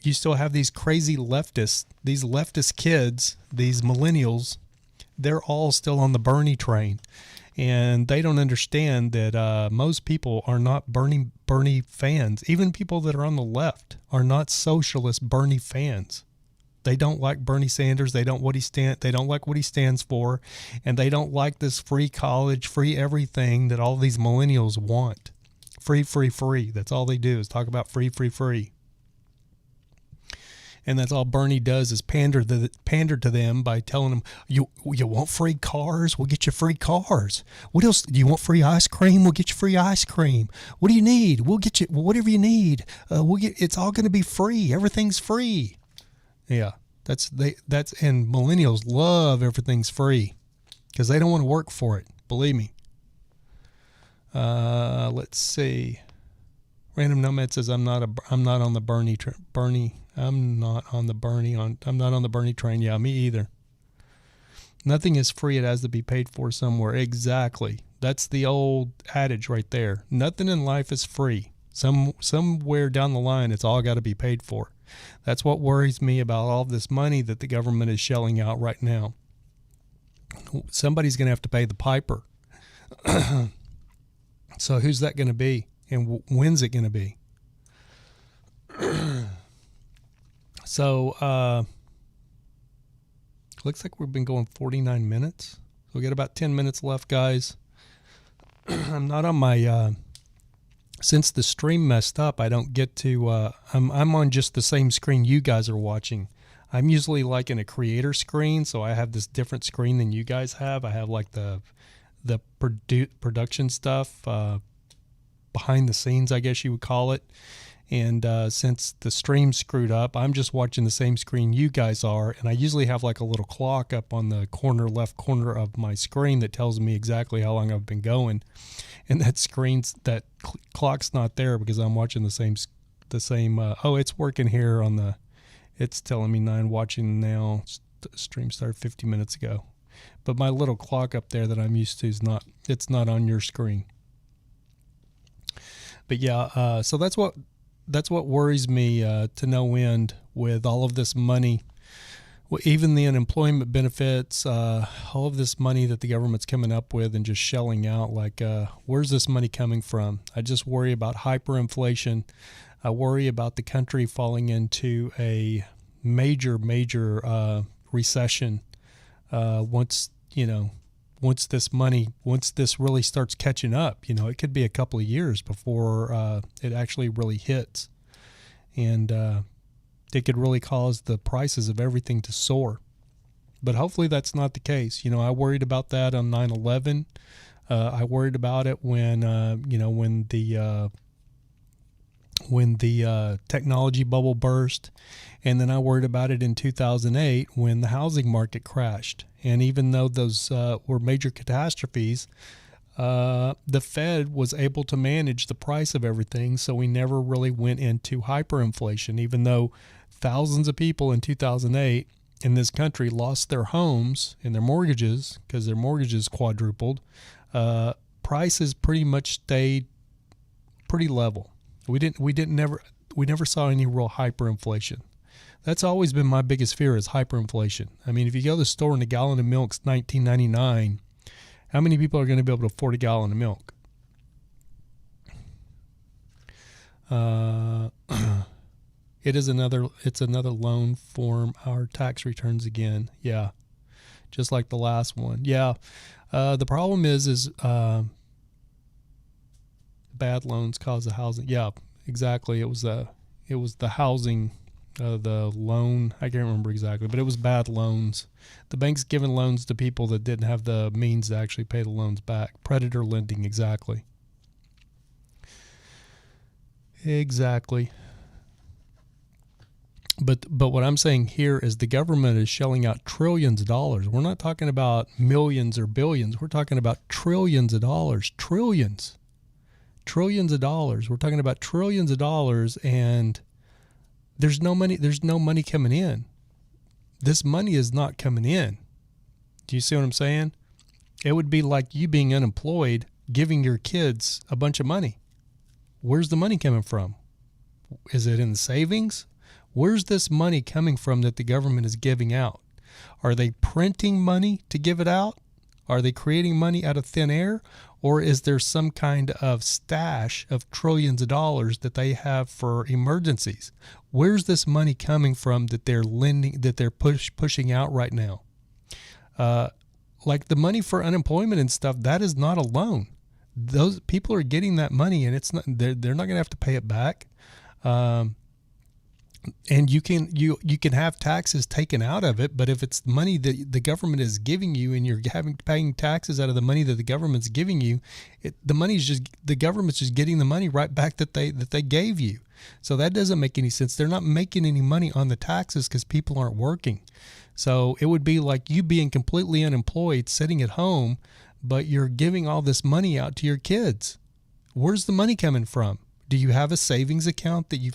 you still have these crazy leftists, these leftist kids, these millennials. They're all still on the Bernie train, and they don't understand that most people are not Bernie fans. Even people that are on the left are not socialist Bernie fans. They don't like Bernie Sanders. They don't like what he stands for, and they don't like this free college, free everything that all these millennials want. Free, free, free. That's all they do is talk about free, free, free. And that's all Bernie does is pander to them by telling them, you want free cars? We'll get you free cars. What else? Do you want free ice cream? We'll get you free ice cream. What do you need? We'll get you whatever you need. It's all going to be free. Everything's free. Yeah, and millennials love everything's free because they don't want to work for it. Believe me. Let's see. Random Nomad says I'm not on the Bernie. I'm not on the Bernie train. Yeah, me either. Nothing is free. It has to be paid for somewhere. Exactly. That's the old adage right there. Nothing in life is free. Somewhere down the line, it's all got to be paid for. That's what worries me about all this money that the government is shelling out right now. Somebody's going to have to pay the piper. So who's that going to be? And when's it going to be? So, looks like we've been going 49 minutes. So we got about 10 minutes left, guys. I'm not on my, since the stream messed up, I don't get to, I'm on just the same screen you guys are watching. I'm usually like in a creator screen, so I have this different screen than you guys have. I have like the production stuff, behind the scenes, I guess you would call it. And since the stream screwed up, I'm just watching the same screen you guys are. And I usually have like a little clock up on the left corner of my screen that tells me exactly how long I've been going. And that clock's not there because I'm watching the same. Oh, it's working here on the. It's telling me 9 watching now. Stream started 50 minutes ago, but my little clock up there that I'm used to it's not on your screen. But yeah, so that's what worries me to no end with all of this money. Well, even the unemployment benefits, all of this money that the government's coming up with and just shelling out, like, where's this money coming from? I just worry about hyperinflation. I worry about the country falling into a major recession once this really starts catching up. It could be a couple of years before it actually really hits. And it could really cause the prices of everything to soar. But hopefully that's not the case. I worried about that on 9/11. I worried about it when the technology bubble burst, and then I worried about it in 2008 when the housing market crashed. And even though those were major catastrophes, the Fed was able to manage the price of everything, so we never really went into hyperinflation, even though thousands of people in 2008 in this country lost their homes and their mortgages because their mortgages quadrupled. Prices pretty much stayed pretty level. We never saw any real hyperinflation. That's always been my biggest fear is hyperinflation. I mean, if you go to the store and a gallon of milk's $19.99, how many people are going to be able to afford a gallon of milk? It's another loan form, our tax returns again. Yeah. Just like the last one. Yeah. The problem is bad loans cause the housing. Yeah, exactly. It was the housing, the loan. I can't remember exactly, but it was bad loans. The bank's giving loans to people that didn't have the means to actually pay the loans back. Predator lending, exactly. Exactly. But what I'm saying here is the government is shelling out trillions of dollars. We're not talking about millions or billions. We're talking about trillions of dollars. Trillions of dollars. We're talking about trillions of dollars, and there's no money. There's no money coming in. This money is not coming in. Do you see what I'm saying? It would be like you being unemployed, giving your kids a bunch of money. Where's the money coming from? Is it in the savings? Where's this money coming from that the government is giving out? Are they printing money to give it out? Are they creating money out of thin air? Or is there some kind of stash of trillions of dollars that they have for emergencies? Where's this money coming from that they're lending, that they're pushing out right now? Like the money for unemployment and stuff, that is not a loan. Those people are getting that money, and it's not, they're not going to have to pay it back. And you can have taxes taken out of it, but if it's money that the government is giving you and you're paying taxes out of the money that the government's giving you, the government's just getting the money right back that they gave you. So that doesn't make any sense. They're not making any money on the taxes because people aren't working. So it would be like you being completely unemployed, sitting at home, but you're giving all this money out to your kids. Where's the money coming from? Do you have a savings account that you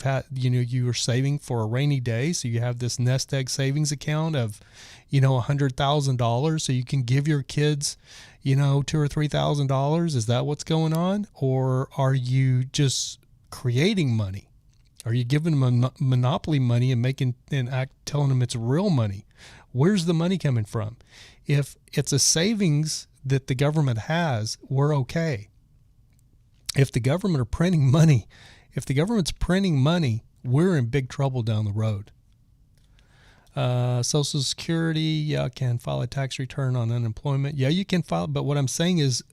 are saving for a rainy day? So you have this nest egg savings account of, $100,000 so you can give your kids, $2,000 or $3,000. Is that what's going on? Or are you just creating money? Are you giving them monopoly money and telling them it's real money? Where's the money coming from? If it's a savings that the government has, we're okay. If the government's printing money, we're in big trouble down the road. Social Security, can file a tax return on unemployment. Yeah, you can file, but what I'm saying is,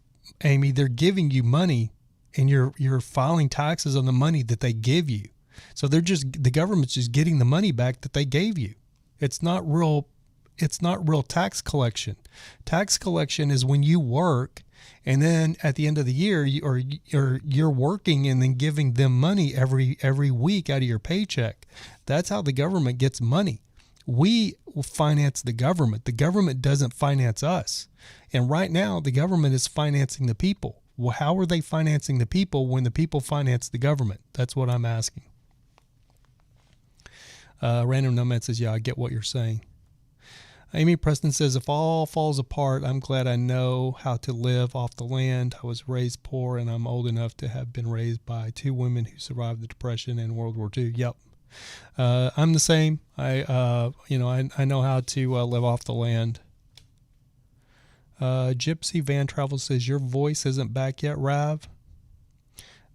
Amy, they're giving you money, and you're filing taxes on the money that they give you. So the government's just getting the money back that they gave you. It's not real tax collection. Tax collection is when you work And then at the end of the year, you're working and then giving them money every week out of your paycheck. That's how the government gets money. We finance the government. The government doesn't finance us. And right now, the government is financing the people. Well, how are they financing the people when the people finance the government? That's what I'm asking. Random Nomad says, yeah, I get what you're saying. Amy Preston says, if all falls apart, I'm glad I know how to live off the land. I was raised poor, and I'm old enough to have been raised by two women who survived the Depression and World War II. Yep. I'm the same. I know how to live off the land. Gypsy Van Travel says, your voice isn't back yet, Rav.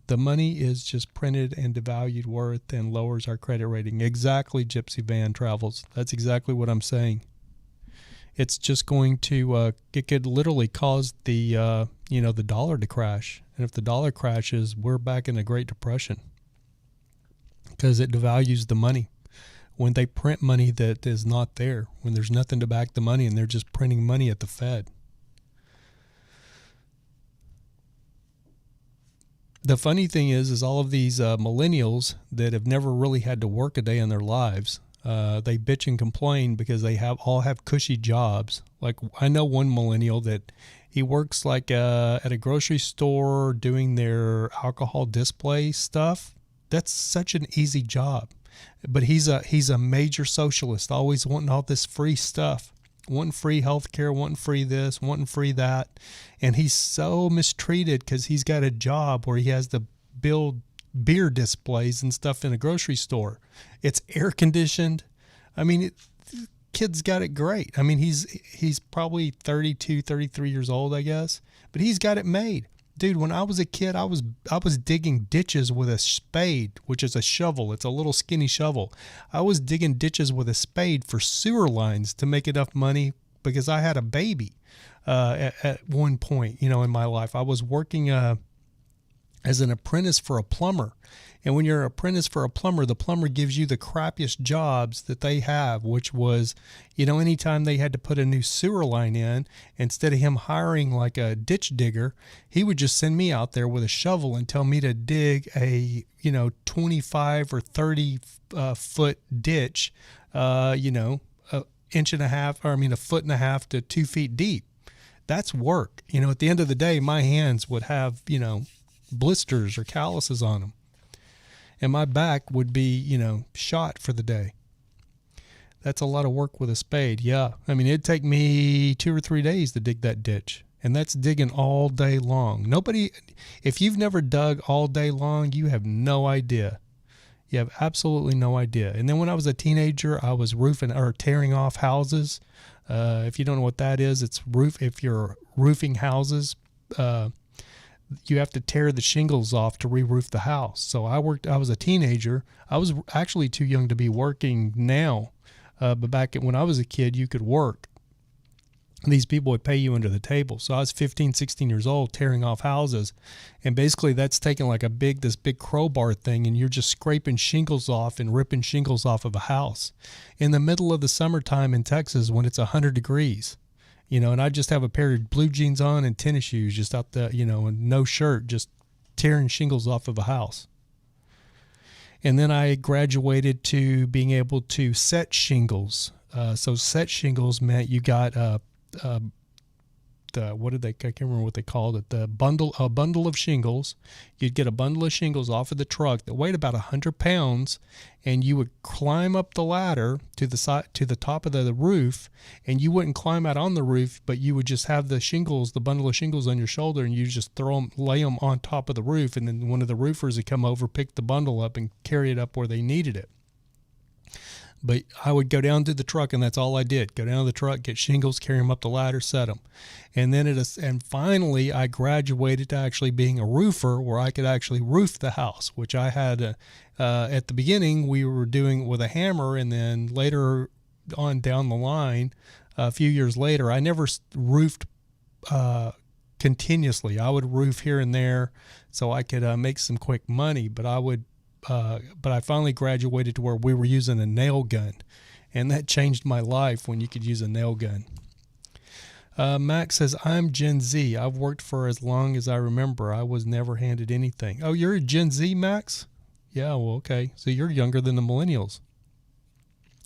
The money is just printed and devalued worth and lowers our credit rating. Exactly, Gypsy Van Travels. That's exactly what I'm saying. It's just going to, it could literally cause the dollar to crash. And if the dollar crashes, we're back in a Great Depression because it devalues the money. When they print money that is not there, when there's nothing to back the money and they're just printing money at the Fed. The funny thing is all of these millennials that have never really had to work a day in their lives, they bitch and complain because they all have cushy jobs. Like I know one millennial that he works like at a grocery store doing their alcohol display stuff. That's such an easy job. But he's a major socialist, always wanting all this free stuff. Wanting free health care, wanting free this, wanting free that. And he's so mistreated because he's got a job where he has to build beer displays and stuff in a grocery store. It's air conditioned. I mean, kid's got it great. I mean, he's probably 32, 33 years old, I guess. But he's got it made. Dude, when I was a kid, I was digging ditches with a spade, which is a shovel. It's a little skinny shovel. I was digging ditches with a spade for sewer lines to make enough money because I had a baby at one point, in my life. I was working as an apprentice for a plumber. And when you're an apprentice for a plumber, the plumber gives you the crappiest jobs that they have, which was, anytime they had to put a new sewer line in, instead of him hiring like a ditch digger, he would just send me out there with a shovel and tell me to dig a, 25 or 30 foot ditch, a inch and a half, or a foot and a half to 2 feet deep. That's work. At the end of the day, my hands would have, blisters or calluses on them. And my back would be, shot for the day. That's a lot of work with a spade. Yeah. It'd take me 2 or 3 days to dig that ditch. And that's digging all day long. If you've never dug all day long, you have no idea. You have absolutely no idea. And then when I was a teenager, I was roofing or tearing off houses. If you don't know what that is, it's if you're roofing houses, you have to tear the shingles off to re-roof the house. So I was a teenager. I was actually too young to be working now. But back when I was a kid, you could work. These people would pay you under the table. So I was 15, 16 years old tearing off houses. And basically that's taking like this big crowbar thing, and you're just scraping shingles off and ripping shingles off of a house in the middle of the summertime in Texas when it's 100 degrees. And I just have a pair of blue jeans on and tennis shoes just out there, and no shirt, just tearing shingles off of a house. And then I graduated to being able to set shingles. So set shingles meant you got I can't remember what they called it, a bundle of shingles. You'd get a bundle of shingles off of the truck that weighed about 100 pounds, and you would climb up the ladder to the top of the roof, and you wouldn't climb out on the roof, but you would just have the bundle of shingles on your shoulder, and you just lay them on top of the roof, and then one of the roofers would come over, pick the bundle up, and carry it up where they needed it. But I would go down to the truck, and that's all I did. Go down to the truck, get shingles, carry them up the ladder, set them. And then and finally, I graduated to actually being a roofer, where I could actually roof the house, which I had at the beginning we were doing with a hammer, and then later on down the line, a few years later, I never roofed continuously. I would roof here and there so I could make some quick money, but I finally graduated to where we were using a nail gun, and that changed my life when you could use a nail gun. Max says, I'm Gen Z. I've worked for as long as I remember. I was never handed anything. Oh, you're a Gen Z, Max? Yeah, well, okay. So you're younger than the millennials.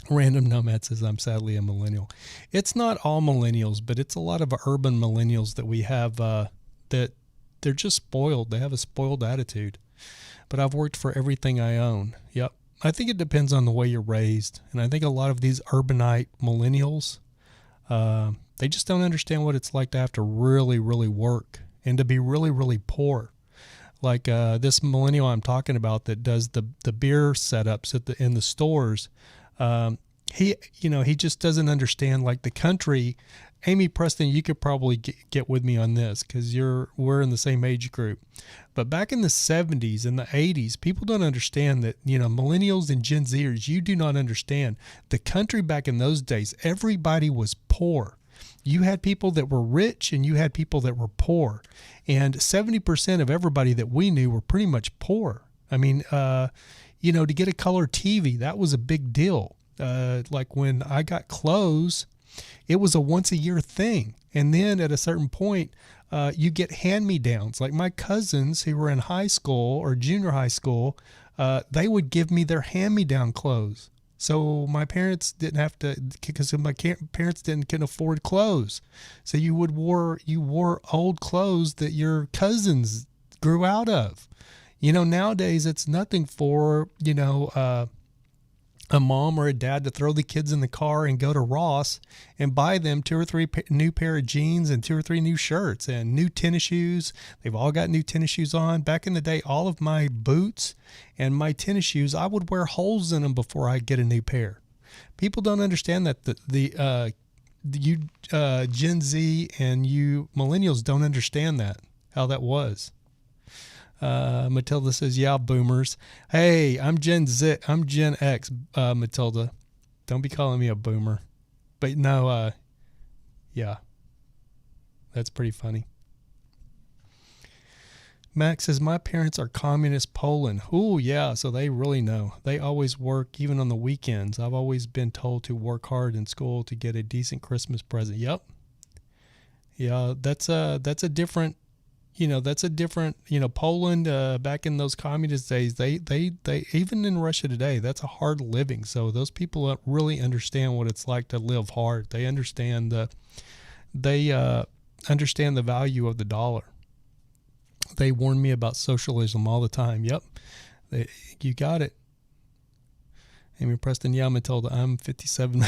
Random Nomad says, I'm sadly a millennial. It's not all millennials, but it's a lot of urban millennials that we have that they're just spoiled. They have a spoiled attitude. But I've worked for everything I own. Yep. I think it depends on the way you're raised. And I think a lot of these urbanite millennials, they just don't understand what it's like to have to really, really work and to be really, really poor. Like this millennial I'm talking about that does the beer setups in the stores. He just doesn't understand like the country. Amy Preston, you could probably get with me on this because we're in the same age group. But back in the 70s and the 80s, people don't understand that, millennials and Gen Zers, you do not understand. The country back in those days, everybody was poor. You had people that were rich and you had people that were poor. And 70% of everybody that we knew were pretty much poor. I mean, to get a color TV, that was a big deal. Like when I got clothes, it was a once a year thing. And then at a certain point, you get hand-me-downs. Like my cousins who were in high school or junior high school, they would give me their hand-me-down clothes. So my parents didn't have to, because my parents couldn't afford clothes. So you wore old clothes that your cousins grew out of. Nowadays it's nothing for, a mom or a dad to throw the kids in the car and go to Ross and buy them 2 or 3 new pair of jeans and 2 or 3 new shirts and new tennis shoes. They've all got new tennis shoes on. Back in the day, all of my boots and my tennis shoes, I would wear holes in them before I get a new pair. People don't understand that you Gen Z and you millennials don't understand how that was. Matilda says, yeah, boomers. Hey, I'm Gen X, Matilda. Don't be calling me a boomer. But no, yeah, that's pretty funny. Max says, my parents are communist Poland. Ooh, yeah, so they really know. They always work, even on the weekends. I've always been told to work hard in school to get a decent Christmas present. Yep. Yeah, that's a different, Poland, back in those communist days, they even in Russia today, that's a hard living. So those people really understand what it's like to live hard. They understand the value of the dollar. They warn me about socialism all the time. Yep. You got it. Amy Preston, yeah, Matilda, I'm 57.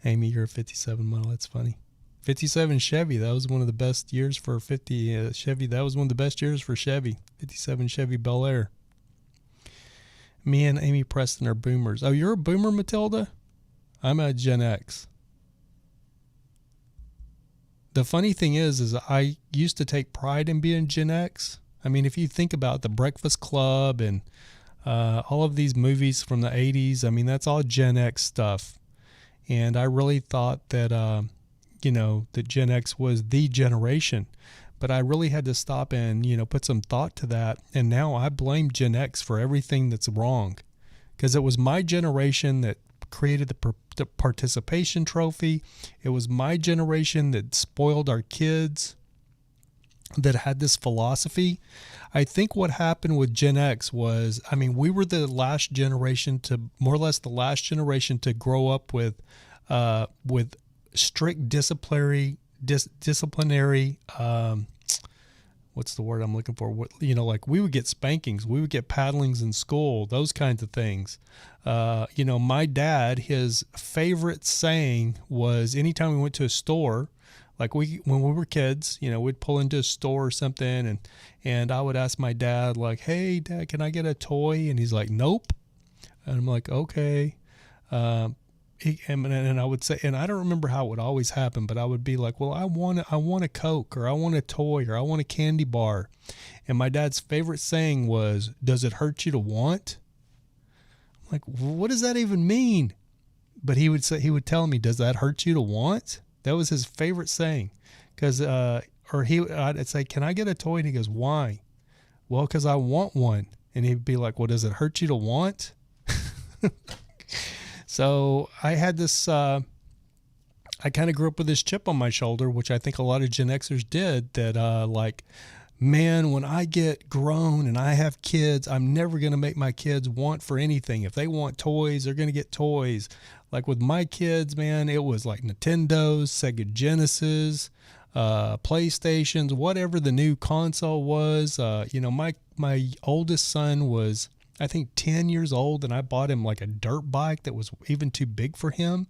Amy, you're a 57 model. That's funny. 57 Chevy, that was one of the best years for Chevy. That was one of the best years for Chevy. 57 Chevy Bel Air. Me and Amy Preston are boomers. Oh, you're a boomer, Matilda? I'm a Gen X. The funny thing is I used to take pride in being Gen X. I mean, if you think about The Breakfast Club and all of these movies from the 80s, I mean, that's all Gen X stuff. And I really thought that, that Gen X was the generation. But I really had to stop and, put some thought to that. And now I blame Gen X for everything that's wrong. Because it was my generation that created the participation trophy. It was my generation that spoiled our kids, that had this philosophy. I think what happened with Gen X was, we were the last generation to, more or less the last generation to grow up with strict disciplinary, what's the word I'm looking for? Like we would get spankings, we would get paddlings in school, those kinds of things. My dad, his favorite saying was anytime we went to a store, like when we were kids, we'd pull into a store or something and I would ask my dad, like, hey, Dad, can I get a toy? And he's like, nope. And I'm like, okay. And I would say, and I don't remember how it would always happen, but I would be like, well, I want a Coke, or I want a toy, or I want a candy bar. And my dad's favorite saying was, does it hurt you to want? I'm like, what does that even mean? But he would tell me, does that hurt you to want? That was his favorite saying. I'd say, can I get a toy? And he goes, why? Well, because I want one. And he'd be like, well, does it hurt you to want? So I had this I kind of grew up with this chip on my shoulder, which I think a lot of Gen Xers did, that like, man, when I get grown and I have kids, I'm never going to make my kids want for anything. If they want toys, they're going to get toys. Like with my kids, man, it was like Nintendos, Sega Genesis, PlayStations, whatever the new console was. You know, my oldest son was, I think, 10 years old, and I bought him like a dirt bike that was even too big for him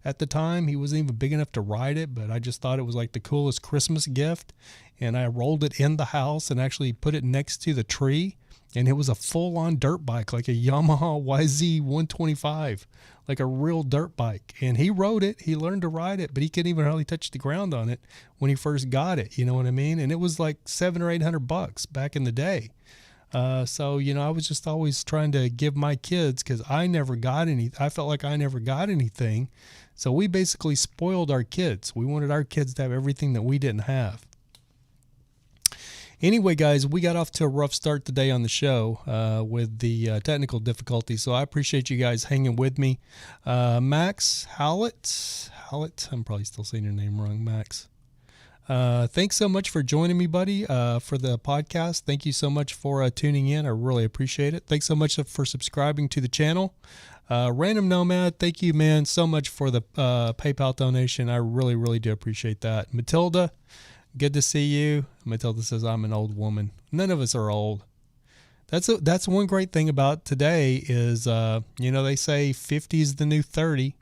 at the time. He wasn't even big enough to ride it, but I just thought it was like the coolest Christmas gift. And I rolled it in the house and actually put it next to the tree. And it was a full-on dirt bike, like a Yamaha YZ125, like a real dirt bike. And he rode it. He learned to ride it, but he couldn't even hardly touch the ground on it when he first got it. You know what I mean? And it was like $700 or $800 back in the day. So, you know, I was just always trying to give my kids, because I never got any. I felt like I never got anything. So we basically spoiled our kids. We wanted our kids to have everything that we didn't have. Anyway, guys, we got off to a rough start today on the show with the technical difficulties, so I appreciate you guys hanging with me. Max Howlett, I'm probably still saying your name wrong, Max. Thanks so much for joining me, buddy, for the podcast. Thank you so much for tuning in. I really appreciate it. Thanks so much for subscribing to the channel. Random Nomad, thank you, man, so much for the PayPal donation. I really, really do appreciate that. Matilda, good to see you. Matilda says, I'm an old woman. None of us are old. That's one great thing about today is, you know, they say 50 is the new 30.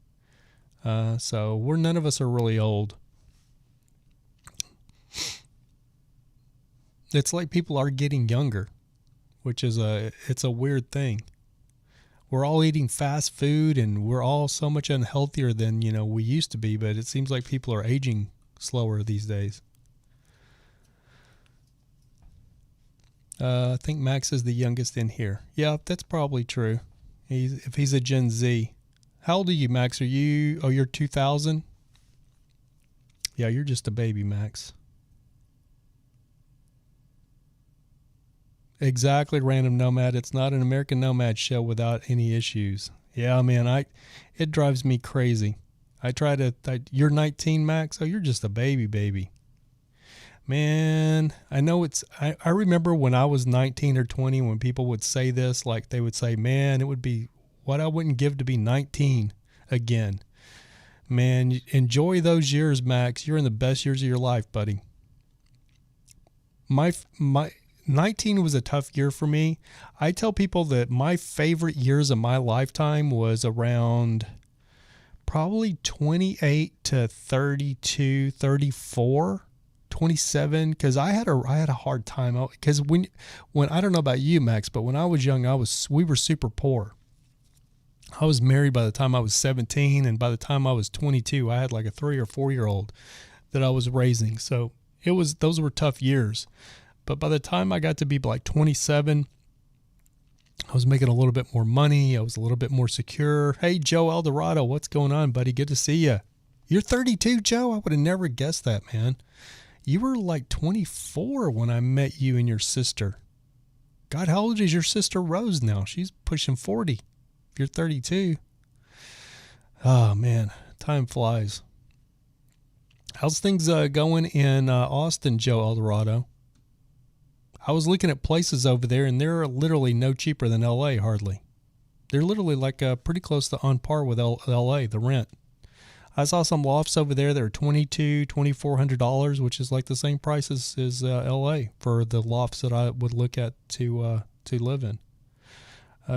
So none of us are really old. It's like people are getting younger, which is it's a weird thing. We're all eating fast food and we're all so much unhealthier than, you know, we used to be, but it seems like people are aging slower these days. I think Max is the youngest in here. Yeah, that's probably true. If he's a Gen Z. How old are you, Max? You're 2000? Yeah, you're just a baby, Max. Exactly, Random Nomad. It's not an American Nomad show without any issues. Yeah, man, it drives me crazy. You're 19, Max? Oh, you're just a baby. Man, I know I remember when I was 19 or 20 when people would say this, like they would say, man, it would be what I wouldn't give to be 19 again. Man, enjoy those years, Max. You're in the best years of your life, buddy. My 19 was a tough year for me. I tell people that my favorite years of my lifetime was around probably 28 to 32, 34, 27, because I had a hard time. Because when I don't know about you, Max, but when I was young, we were super poor. I was married by the time I was 17, and by the time I was 22, I had like a 3 or 4 year old that I was raising. So those were tough years. But by the time I got to be like 27, I was making a little bit more money. I was a little bit more secure. Hey, Joe Eldorado, what's going on, buddy? Good to see you. You're 32, Joe? I would have never guessed that, man. You were like 24 when I met you and your sister. God, how old is your sister Rose now? She's pushing 40. If you're 32. Oh, man, time flies. How's things going in Austin, Joe Eldorado? I was looking at places over there, and they're literally no cheaper than L.A., hardly. They're literally like pretty close to on par with L.A., the rent. I saw some lofts over there that are $2,200, $2,400, which is like the same price as L.A. for the lofts that I would look at to live in.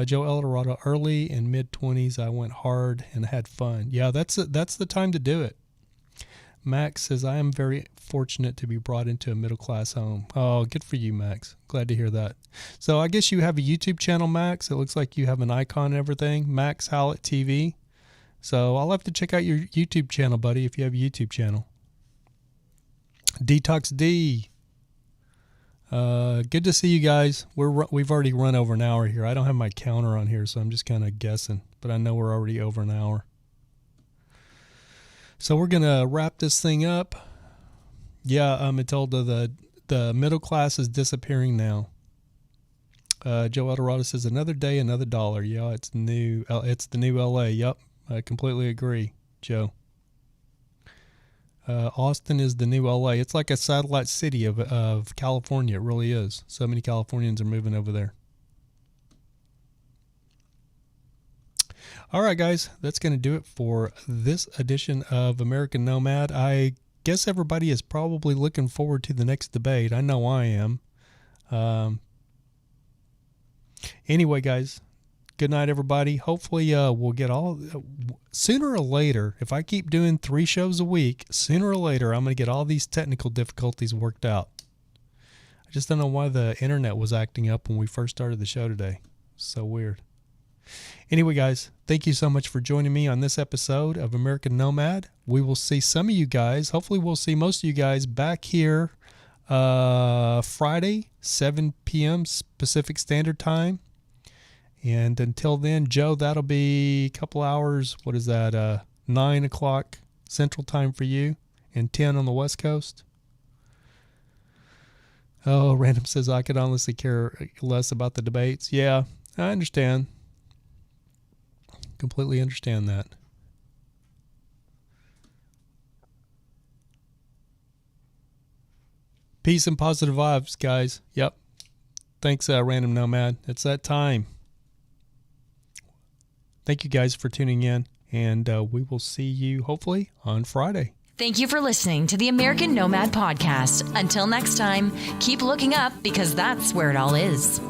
Joe Eldorado, early and mid-20s, I went hard and had fun. Yeah, that's the time to do it. Max says, I am very fortunate to be brought into a middle-class home. Oh, good for you, Max. Glad to hear that. So I guess you have a YouTube channel, Max. It looks like you have an icon and everything, Max Howlett TV. So I'll have to check out your YouTube channel, buddy, if you have a YouTube channel. Detox D. Good to see you guys. We've already run over an hour here. I don't have my counter on here, so I'm just kind of guessing. But I know we're already over an hour. So we're going to wrap this thing up. Yeah, Matilda, the middle class is disappearing now. Joe Eldorado says, another day, another dollar. Yeah, it's the new LA. Yep, I completely agree, Joe. Austin is the new LA. It's like a satellite city of California. It really is. So many Californians are moving over there. All right, guys, that's going to do it for this edition of American Nomad. I guess everybody is probably looking forward to the next debate. I know I am. Anyway, guys, good night, everybody. Hopefully we'll get all, sooner or later, if I keep doing 3 shows a week, sooner or later I'm going to get all these technical difficulties worked out. I just don't know why the internet was acting up when we first started the show today. So weird. Anyway, guys, thank you so much for joining me on this episode of American Nomad. We will see some of you guys, hopefully we'll see most of you guys back here Friday, 7 p.m. Pacific Standard Time. And until then, Joe, that'll be a couple hours. What is that? 9 o'clock Central Time for you and 10 on the West Coast. Oh, Random says I could honestly care less about the debates. Yeah, I understand. Completely understand that. Peace and positive vibes, guys. Yep. Thanks, Random Nomad. It's that time. Thank you guys for tuning in, and we will see you hopefully on Friday. Thank you for listening to the American Nomad Podcast. Until next time, keep looking up because that's where it all is.